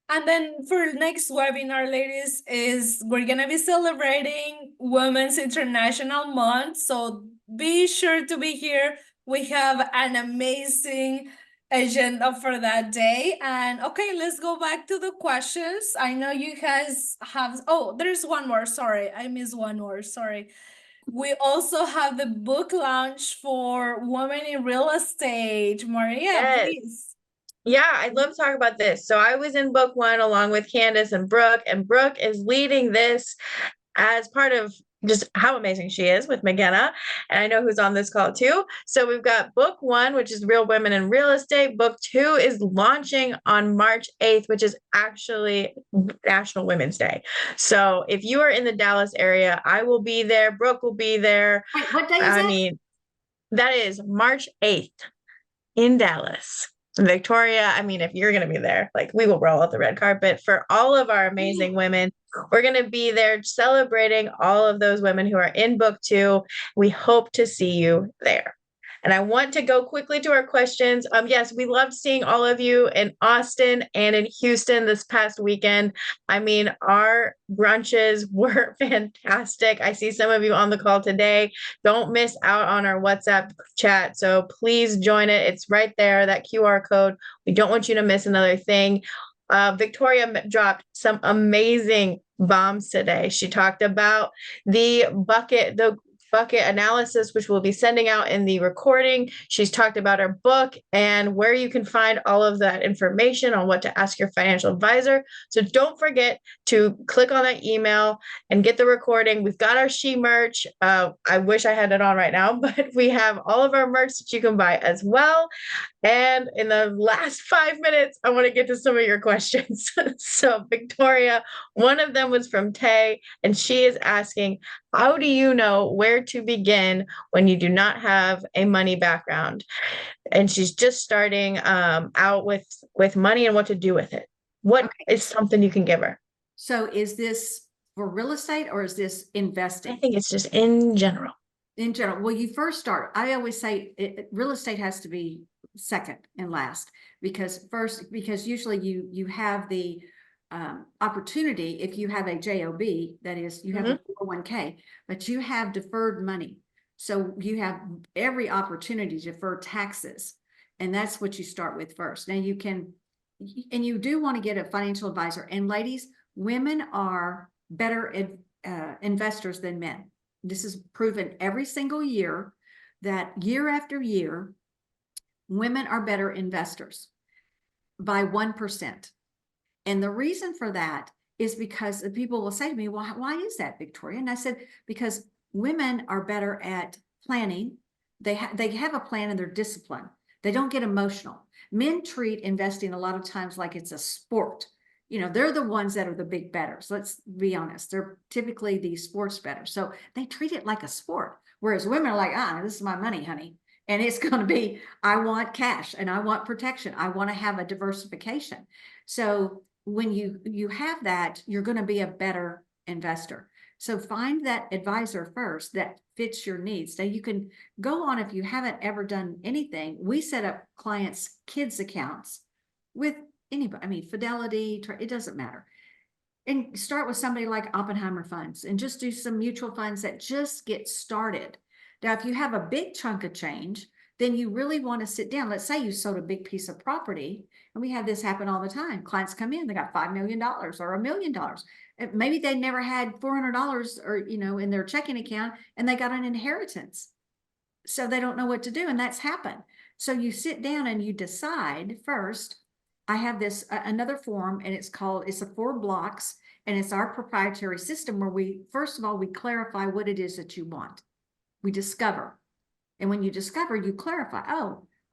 And then for next webinar, ladies, is we're gonna be celebrating Women's International Month. So be sure to be here. We have an amazing agenda for that day. And okay, let's go back to the questions. I know you guys have, oh, there's one more. Sorry, I missed one more. Sorry. We also have the book launch for Women in Real Estate. Maria, Yes. please. Yeah, I'd love to talk about this. So I was in book one along with Candace and Brooke is leading this as part of just how amazing she is with McGenna. And I know who's on this call too. So we've got book one, which is Real Women in Real Estate. Book two is launching on March 8th, which is actually National Women's Day. So if you are in the Dallas area, I will be there. Brooke will be there. Wait, what day is I that? mean, that is March 8th in Dallas. Victoria, I mean, if you're going to be there, like we will roll out the red carpet for all of our amazing women. We're going to be there celebrating all of those women who are in book two. We hope to see you there. And I want to go quickly to our questions. Yes, we loved seeing all of you in Austin and in Houston this past weekend. I mean, our brunches were fantastic. I see some of you on the call today. Don't miss out on our WhatsApp chat. So please join it. It's right there, that QR code. We don't want you to miss another thing. Victoria dropped some amazing bombs today. She talked about the bucket analysis, which we'll be sending out in the recording. She's talked about her book and where you can find all of that information on what to ask your financial advisor. So don't forget to click on that email and get the recording. We've got our She merch. I wish I had it on right now, but we have all of our merch that you can buy as well. And in the last 5 minutes, I want to get to some of your questions. So Victoria, one of them was from Tay, and she is asking, how do you know where to begin when you do not have a money background? And she's just starting out with money and what to do with it. What is something you can give her? So is this for real estate or is this investing? I think it's just in general. In general, well, you first start. I always say real estate has to be second and last, because usually you have the opportunity if you have a JOB, that is, you have a 401k, but you have deferred money. So you have every opportunity to defer taxes. And that's what you start with first. Now you can, and you do want to get a financial advisor. And ladies, women are better investors than men. This is proven every single year, that year after year, women are better investors by 1%. And the reason for that is because people will say to me, well, why is that, Victoria? And I said, because women are better at planning. They have a plan and they're disciplined. They don't get emotional. Men treat investing a lot of times like it's a sport. You know, they're the ones that are the big bettors. Let's be honest. They're typically the sports bettors. So they treat it like a sport. Whereas women are like, this is my money, honey. And it's going to be, I want cash and I want protection. I want to have a diversification. So when you have that, you're going to be a better investor. So find that advisor first that fits your needs. Now you can go on, if you haven't ever done anything, we set up clients' kids' accounts with anybody. I mean, Fidelity, it doesn't matter. And start with somebody like Oppenheimer Funds and just do some mutual funds that just get started. Now, if you have a big chunk of change, then you really want to sit down. Let's say you sold a big piece of property, and we have this happen all the time. Clients come in, they got $5 million or $1 million. Maybe they never had $400 or, in their checking account, and they got an inheritance. So they don't know what to do, and that's happened. So you sit down and you decide first. I have this another form, and it's a 4 blocks, and it's our proprietary system where first of all, we clarify what it is that you want. We discover. And when you discover, you clarify,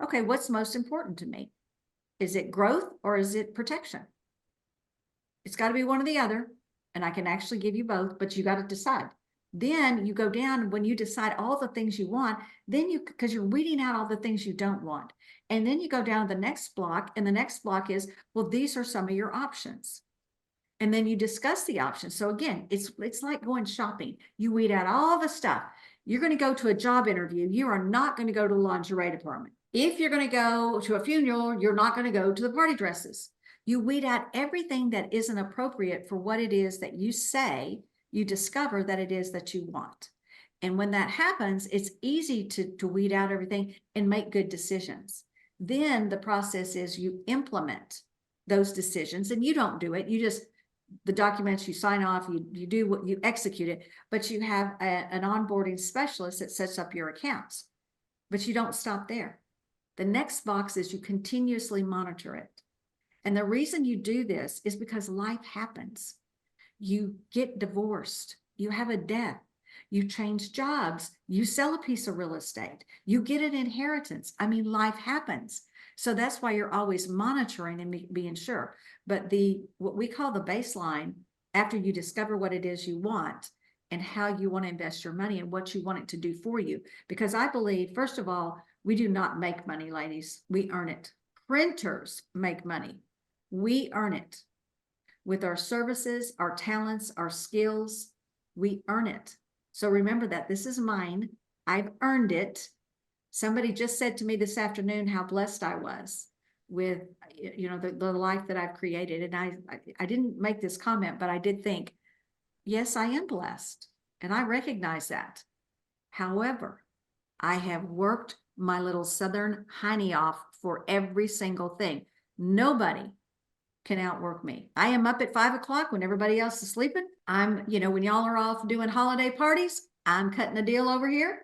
okay, what's most important to me? Is it growth or is it protection? It's got to be one or the other. And I can actually give you both, but you got to decide. Then you go down, when you decide all the things you want, then because you're weeding out all the things you don't want. And then you go down to the next block, and the next block is, well, these are some of your options. And then you discuss the options. So again, it's like going shopping. You weed out all the stuff. You're going to go to a job interview. You are not going to go to the lingerie department. If you're going to go to a funeral, you're not going to go to the party dresses. You weed out everything that isn't appropriate for what it is that you say you discover that it is that you want. And when that happens, it's easy to weed out everything and make good decisions. Then the process is you implement those decisions, and you don't do it. You just, the documents you sign off, you do what you execute it, but you have an onboarding specialist that sets up your accounts. But you don't stop there. The next box is you continuously monitor it. And the reason you do this is because life happens. You get divorced, you have a death, you change jobs, you sell a piece of real estate, you get an inheritance. I mean, life happens. So that's why you're always monitoring and being sure. But what we call the baseline, after you discover what it is you want and how you want to invest your money and what you want it to do for you. Because I believe, first of all, we do not make money, ladies. We earn it. Printers make money. We earn it. With our services, our talents, our skills, we earn it. So remember that this is mine. I've earned it. Somebody just said to me this afternoon how blessed I was with, the life that I've created. And I didn't make this comment, but I did think, yes, I am blessed. And I recognize that. However, I have worked my little Southern hiney off for every single thing. Nobody can outwork me. I am up at 5 o'clock when everybody else is sleeping. I'm, when y'all are off doing holiday parties, I'm cutting a deal over here.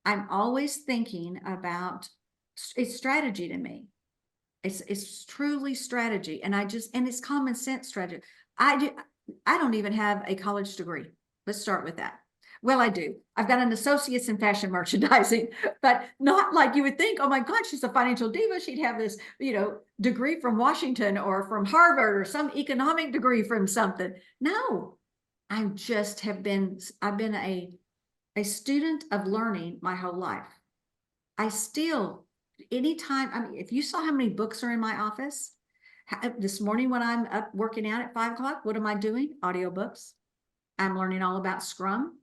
I'm always thinking about, it's strategy to me. It's truly strategy. And it's common sense strategy. I don't even have a college degree. Let's start with that. Well, I do. I've got an associate's in fashion merchandising, but not like you would think, oh my God, she's a financial diva. She'd have this, degree from Washington or from Harvard or some economic degree from something. No, I've been a student of learning my whole life. Anytime, if you saw how many books are in my office, this morning when I'm up working out at 5 o'clock, what am I doing? Audiobooks. I'm learning all about Scrum.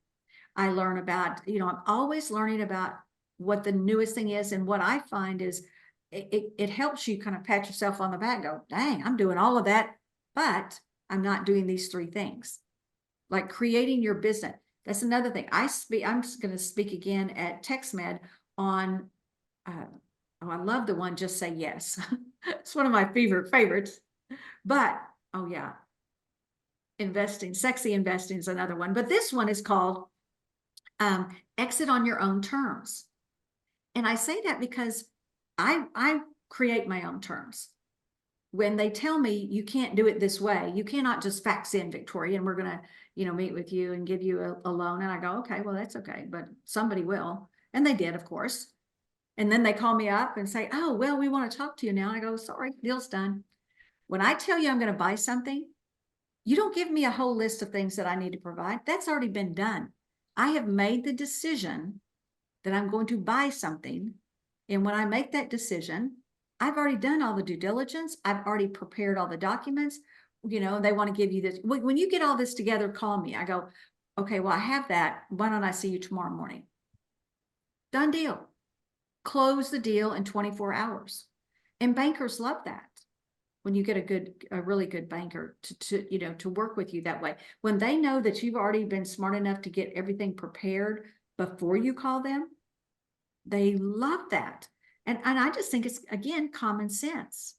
I learn about, I'm always learning about what the newest thing is. And what I find is it helps you kind of pat yourself on the back, go, dang, I'm doing all of that, but I'm not doing these 3 things. Like creating your business. That's another thing. I'm just going to speak again at TextMed on, oh, I love the one, Just Say Yes. It's one of my favorites. But, oh yeah, investing, sexy investing is another one. But this one is called Exit on Your Own Terms. And I say that because I create my own terms. When they tell me you can't do it this way, you cannot just fax in, Victoria, and we're going to, meet with you and give you a loan. And I go, okay, well, that's okay, but somebody will. And they did, of course. And then they call me up and say, oh, well, we want to talk to you now. I go, sorry, deal's done. When I tell you I'm going to buy something, you don't give me a whole list of things that I need to provide. That's already been done. I have made the decision that I'm going to buy something. And when I make that decision, I've already done all the due diligence. I've already prepared all the documents. They want to give you this. When you get all this together, call me. I go, okay, well, I have that. Why don't I see you tomorrow morning? Done deal. Close the deal in 24 hours. And bankers love that. When you get a really good banker to work with you that way, when they know that you've already been smart enough to get everything prepared before you call them, they love that. And I just think it's, again, common sense.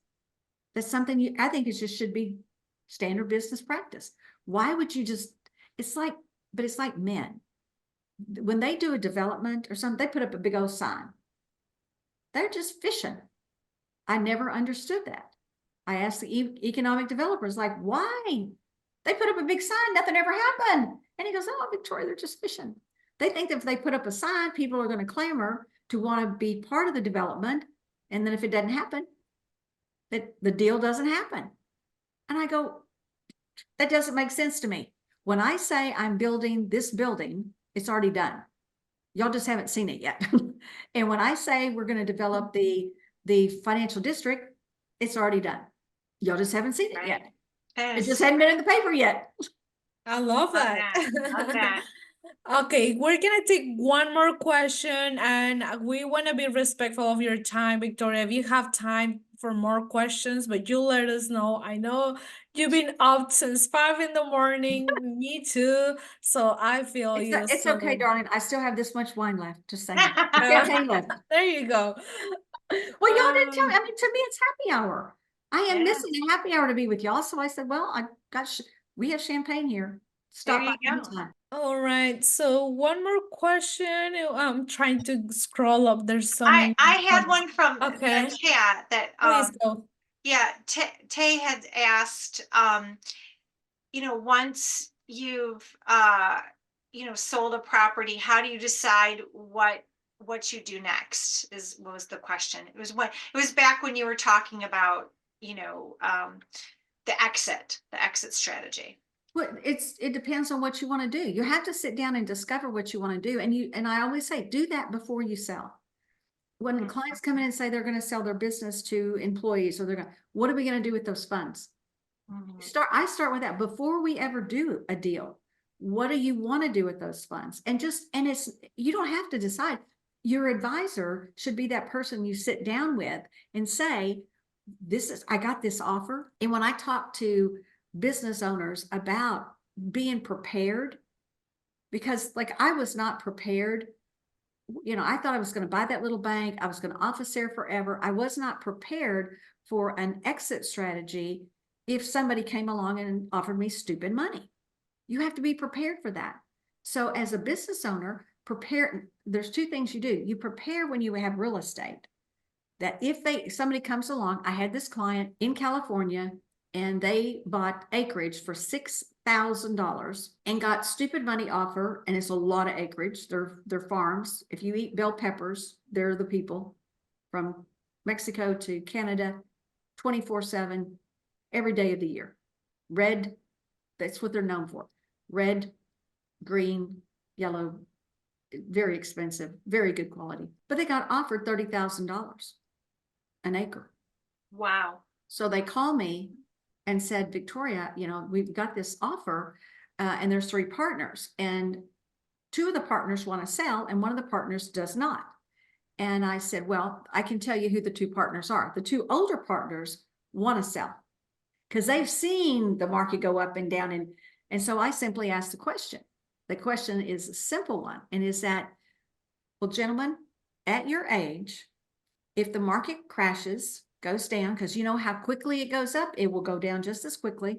That's something I think it just should be standard business practice. Why would you just, it's like men. When they do a development or something, they put up a big old sign. They're just fishing. I never understood that. I asked the economic developers, like, why? They put up a big sign, nothing ever happened. And he goes, oh, Victoria, they're just fishing. They think that if they put up a sign, people are going to clamor to want to be part of the development. And then if it doesn't happen, that the deal doesn't happen. And I go, that doesn't make sense to me. When I say I'm building this building, it's already done. Y'all just haven't seen it yet. And when I say we're going to develop the financial district, it's already done. Y'all just haven't seen it yet. It just hadn't been in the paper yet. I love that. Love that. Okay, we're gonna take one more question, and we want to be respectful of your time, Victoria. If you have time for more questions, but you let us know. I know you've been up since 5 in the morning. Me too. So I feel It's you. okay, darling. I still have this much wine left. Just saying. So Champagne left. there you go. Well, y'all didn't tell me. I mean, to me, it's happy hour. I am Yeah. missing a happy hour to be with y'all. So I said, well, we have champagne here. Stop There by you go. anytime. All right. So one more question. I'm trying to scroll up. There's so many. I had one from Okay. the chat that Please go. yeah, Tay had asked, once you've sold a property, how do you decide what you do next? What was the question? It was back when you were talking about, the exit strategy. Well, it depends on what you want to do. You have to sit down and discover what you want to do. And I always say, do that before you sell. When clients come in and say they're going to sell their business to employees, or what are we going to do with those funds? I start with that before we ever do a deal. What do you want to do with those funds? And you don't have to decide. Your advisor should be that person you sit down with and say, I got this offer. And when I talk to business owners about being prepared, because I was not prepared. I thought I was going to buy that little bank. I was going to office there forever. I was not prepared for an exit strategy if somebody came along and offered me stupid money. You have to be prepared for that. So as a business owner, there's two things you do. You prepare when you have real estate, that if somebody comes along. I had this client in California, and they bought acreage for $6,000 and got stupid money offer. And it's a lot of acreage. They're farms. If you eat bell peppers, they're the people from Mexico to Canada, 24/7, every day of the year. Red, that's what they're known for. Red, green, yellow, very expensive, very good quality. But they got offered $30,000 an acre. Wow. So they call me and said, Victoria, we've got this offer, and there's 3 partners, and 2 of the partners want to sell and 1 of the partners does not. And I said, well, I can tell you who the 2 partners are. The 2 older partners want to sell because they've seen the market go up and down. And so I simply asked the question, The question is a simple one, and is that, well, gentlemen, at your age, if the market crashes, goes down, because you know how quickly it goes up, it will go down just as quickly.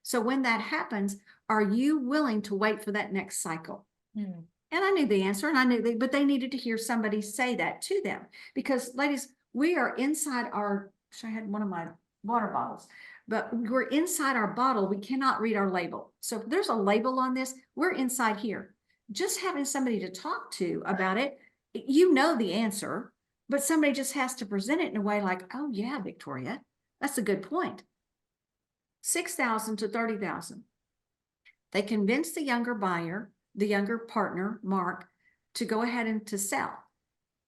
So when that happens, are you willing to wait for that next cycle? Hmm. And I knew the answer, and I knew but they needed to hear somebody say that to them, because ladies, we are inside our, I had one of my water bottles, but we're inside our bottle. We cannot read our label. So if there's a label on this, we're inside here. Just having somebody to talk to about it, you know the answer, but somebody just has to present it in a way like, oh yeah, Victoria, that's a good point. 6,000 to 30,000. They convinced the younger buyer, the younger partner, Mark, to go ahead and to sell.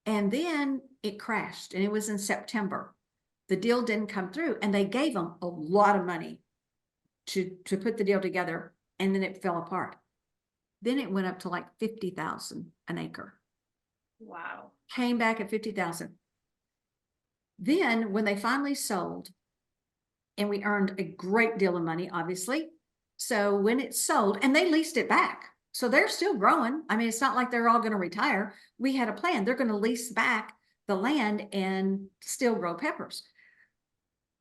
And then it crashed, and it was in September. The deal didn't come through, and they gave them a lot of money to put the deal together, and then it fell apart. Then it went up to like 50,000 an acre. Wow. Came back at 50,000. Then when they finally sold, and we earned a great deal of money, obviously. So when it sold, and they leased it back. So they're still growing. I mean, it's not like they're all going to retire. We had a plan. They're going to lease back the land and still grow peppers.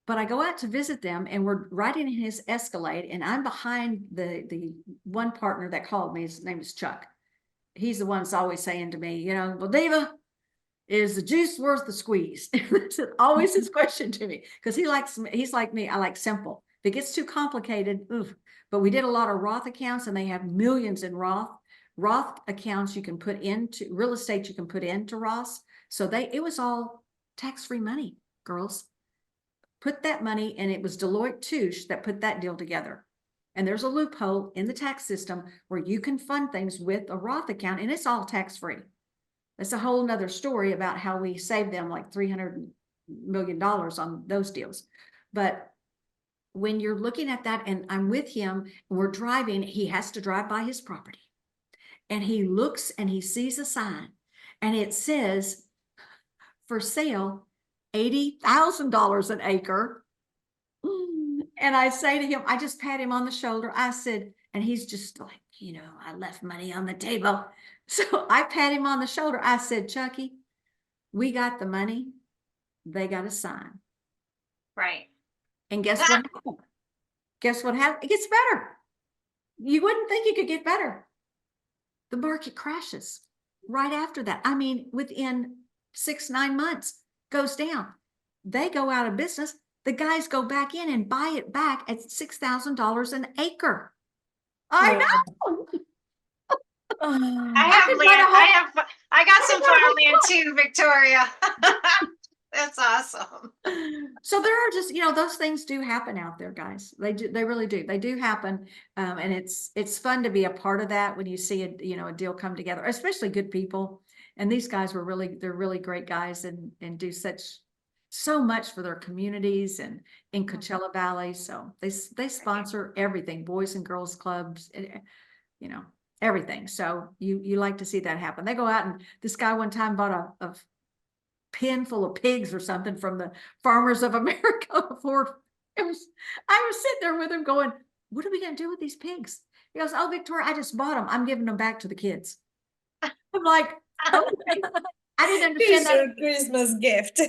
But I go out to visit them, and we're riding in his Escalade, and I'm behind the one partner that called me. His name is Chuck. He's the one that's always saying to me, you know, well, Diva, is the juice worth the squeeze? That's always his question to me, because he's like me. I like simple. If it gets too complicated, oof. But we did a lot of Roth accounts, and they have millions in Roth accounts you can put into real estate, you can put into Roth. So it was all tax-free money, girls. Put that money, and it was Deloitte Touche that put that deal together. And there's a loophole in the tax system where you can fund things with a Roth account, and it's all tax-free. That's a whole nother story about how we saved them like $300 million on those deals. But when you're looking at that, and I'm with him, and we're driving, he has to drive by his property. And he looks, and he sees a sign, and it says, for sale, $80,000 an acre. And I say to him, I just pat him on the shoulder. I said, and he's just like, you know, I left money on the table. So I pat him on the shoulder. I said, Chucky, we got the money. They got a sign. Right. And guess what happened? Guess what happened? It gets better. You wouldn't think it could get better. The market crashes right after that. I mean, within 6-9 months, goes down. They go out of business. The guys go back in and buy it back at $6,000 an acre. I know. I got some farmland too, Victoria. That's awesome. So there are just, you know, those things do happen out there, guys. They really do. They do happen. And it's fun to be a part of that when you see a deal come together, especially good people. And these guys they're really great guys, and do so much for their communities and in Coachella Valley. So they sponsor everything, boys and girls clubs, you know, everything. So you like to see that happen. They go out, and this guy one time bought a pen full of pigs or something from the Farmers of America before I was sitting there with him going, what are we going to do with these pigs? He goes, oh, Victoria, I just bought them. I'm giving them back to the kids. I'm like, okay. I didn't understand that. Your Christmas gift.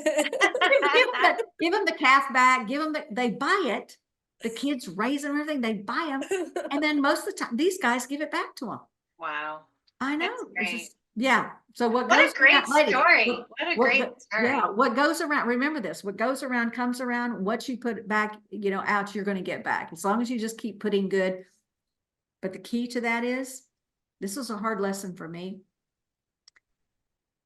give them the calf back, they buy it. The kids raise them and everything, they buy them. And then most of the time, these guys give it back to them. Wow. I know. That's great. Yeah. So What a great story. What a great story. Yeah. What goes around, remember this, what goes around comes around. What you put back, out, you're going to get back, as long as you just keep putting good. But the key to that is, this was a hard lesson for me.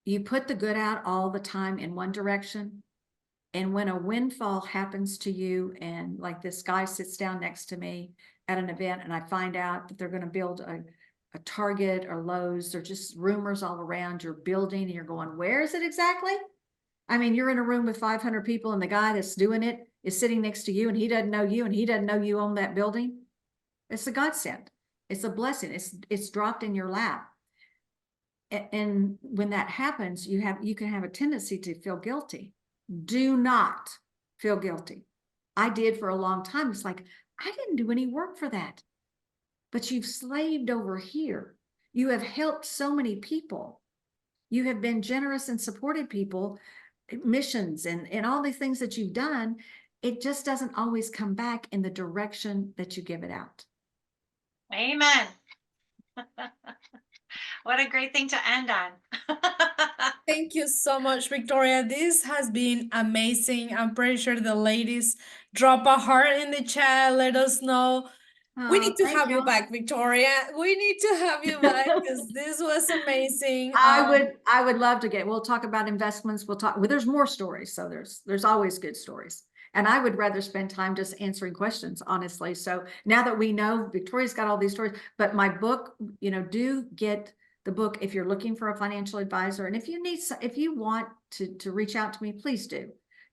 You put the good out all the time in one direction. And when a windfall happens to you, and like this guy sits down next to me at an event, and I find out that they're going to build a Target or Lowe's, or just rumors all around, you're building, and you're going, where is it exactly? I mean, you're in a room with 500 people, and the guy that's doing it is sitting next to you, and he doesn't know you, and he doesn't know you own that building. It's a godsend. It's a blessing. It's dropped in your lap. And when that happens, you can have a tendency to feel guilty. Do not feel guilty. I did for a long time. It's like, I didn't do any work for that. but you've slaved over here. You have helped so many people. You have been generous and supported people, missions and all these things that you've done. It just doesn't always come back in the direction that you give it out. Amen. What a great thing to end on. Thank you so much, Victoria. This has been amazing. I'm pretty sure the ladies drop a heart in the chat. Let us know. We need to Thank have you back, Victoria. We need to have you back because this was amazing. I would love to we'll talk about investments. We'll talk, well, there's more stories. So there's always good stories. And I would rather spend time just answering questions, honestly. So now that we know Victoria's got all these stories, but my book, do get the book if you're looking for a financial advisor. And if you want to reach out to me, please do.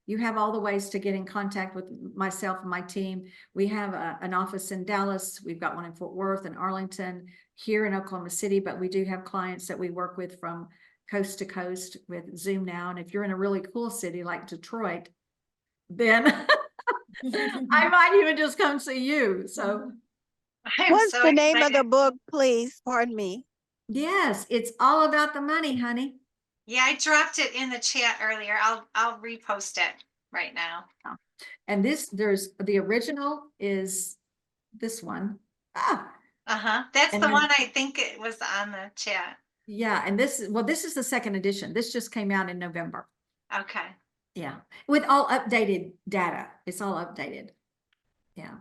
You have all the ways to get in contact with myself and my team. We have an office in Dallas. We've got one in Fort Worth and Arlington, here in Oklahoma City, but we do have clients that we work with from coast to coast with Zoom now. And if you're in a really cool city like Detroit, then I might even just come see you. So what's the name of the book, please? Pardon me. yes, it's all about the money, honey. Yeah, I dropped it in the chat earlier. I'll repost it right now. And there's the original is this one. That's the one I think it was on the chat. Yeah, and this is the second edition. This just came out in November. Okay. Yeah, with all updated data. It's all updated. Yeah.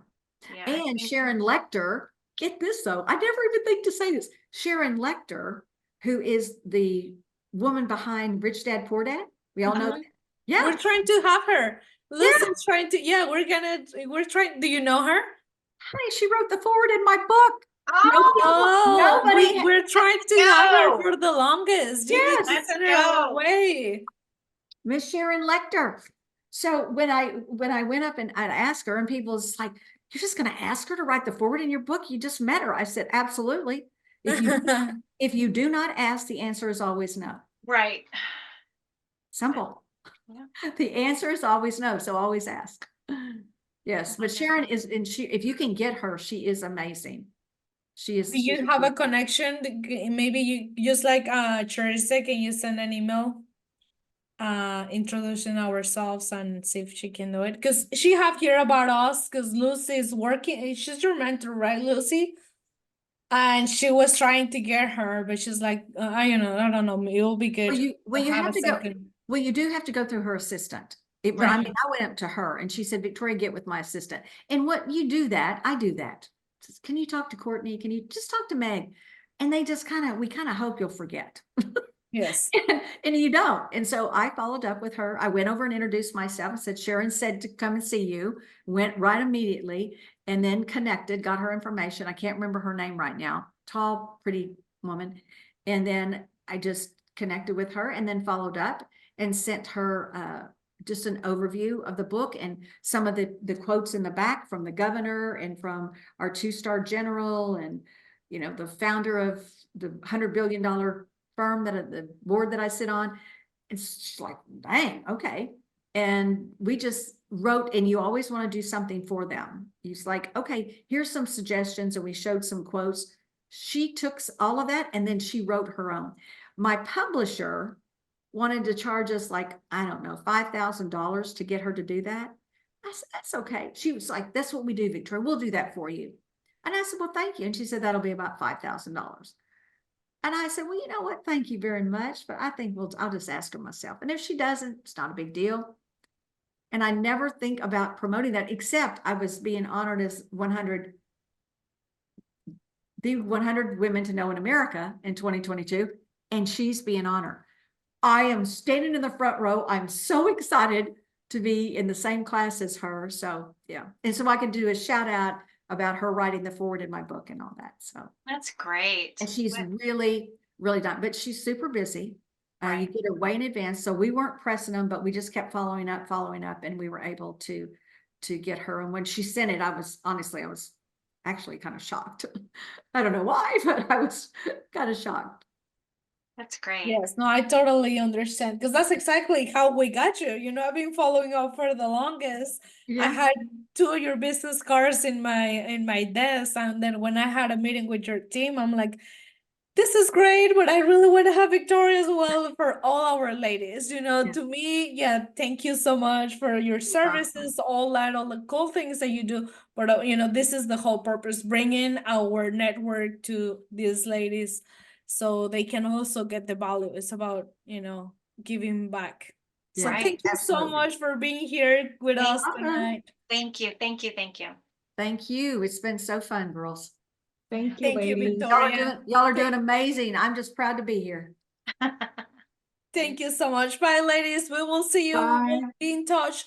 And Sharon Lecter, get this though, I never even think to say this. Sharon Lecter, who is the woman behind Rich Dad Poor Dad. We all know that. Yeah. We're trying to have her. Lucy's trying to, we're trying, do you know her? Honey, she wrote the forward in my book. We're trying to have her for the longest. Yes, let's send her our way. Miss Sharon Lecter. So when I went up and I'd ask her, and people was like, "You're just going to ask her to write the forward in your book? You just met her." I said, "Absolutely. If you do not ask, the answer is always no." Right. Simple. Yeah. The answer is always no. So always ask. Yes, but Sharon is, and if you can get her, she is amazing. She is. Do you have a connection? Maybe you just like Teresa, can you send an email introducing ourselves and see if she can do it? Because she have here about us, because Lucy is working. She's your mentor, right, Lucy? And she was trying to get her, but she's like, I don't know. It will be good. You do have to go through her assistant. I went up to her and she said, "Victoria, get with my assistant." And what you do that, I do that. Can you talk to Courtney? Can you just talk to Meg? And they just we kind of hope you'll forget. Yes. And you don't. And so I followed up with her. I went over and introduced myself. I said, "Sharon said to come and see you." Went right immediately and then connected, got her information. I can't remember her name right now. Tall, pretty woman. And then I just connected with her and then followed up and sent her just an overview of the book and some of the quotes in the back from the governor and from our 2-star general and, the founder of the $100 billion firm the board that I sit on. It's just like, dang, okay. And we just wrote, and you always want to do something for them. He's like, "Okay, here's some suggestions." And we showed some quotes. She took all of that and then she wrote her own. My publisher wanted to charge us like, I don't know, $5,000 to get her to do that. I said, "That's okay." She was like, "That's what we do, Victoria. We'll do that for you." And I said, "Well, thank you." And she said, "That'll be about $5,000. And I said, "Well, you know what? Thank you very much. But I think I'll just ask her myself. And if she doesn't, it's not a big deal." And I never think about promoting that, except I was being honored as the 100 women to know in America in 2022. And she's being honored. I am standing in the front row. I'm so excited to be in the same class as her. So yeah. And so I can do a shout out about her writing the forward in my book and all that. So that's great. And she's really, really done, but she's super busy. You get her way in advance. So we weren't pressing them, but we just kept following up, and we were able to get her. And when she sent it, I was actually kind of shocked. I don't know why, but I was kind of shocked. That's great. Yes, no, I totally understand because that's exactly how we got you. You know, I've been following up for the longest. I Yeah. had two of your business cards in my desk, and then when I had a meeting with your team, I'm like, this is great, but I really want to have Victoria as well for all our ladies. You know, Yeah. to me, yeah, thank you so much for your services, all the cool things that you do. But, you know, this is the whole purpose, bringing our network to these ladies so they can also get the value. It's about, you know, giving back. So Yeah, thank you so absolutely. much for being here with Thank us you. tonight. Thank you. Thank you. Thank you. Thank you. It's been so fun, girls. Thank you, Thank you, ladies. Victoria. Y'all are doing amazing. I'm just proud to be here. Thank you so much. Bye, ladies. We will see you. Bye. We'll be in touch.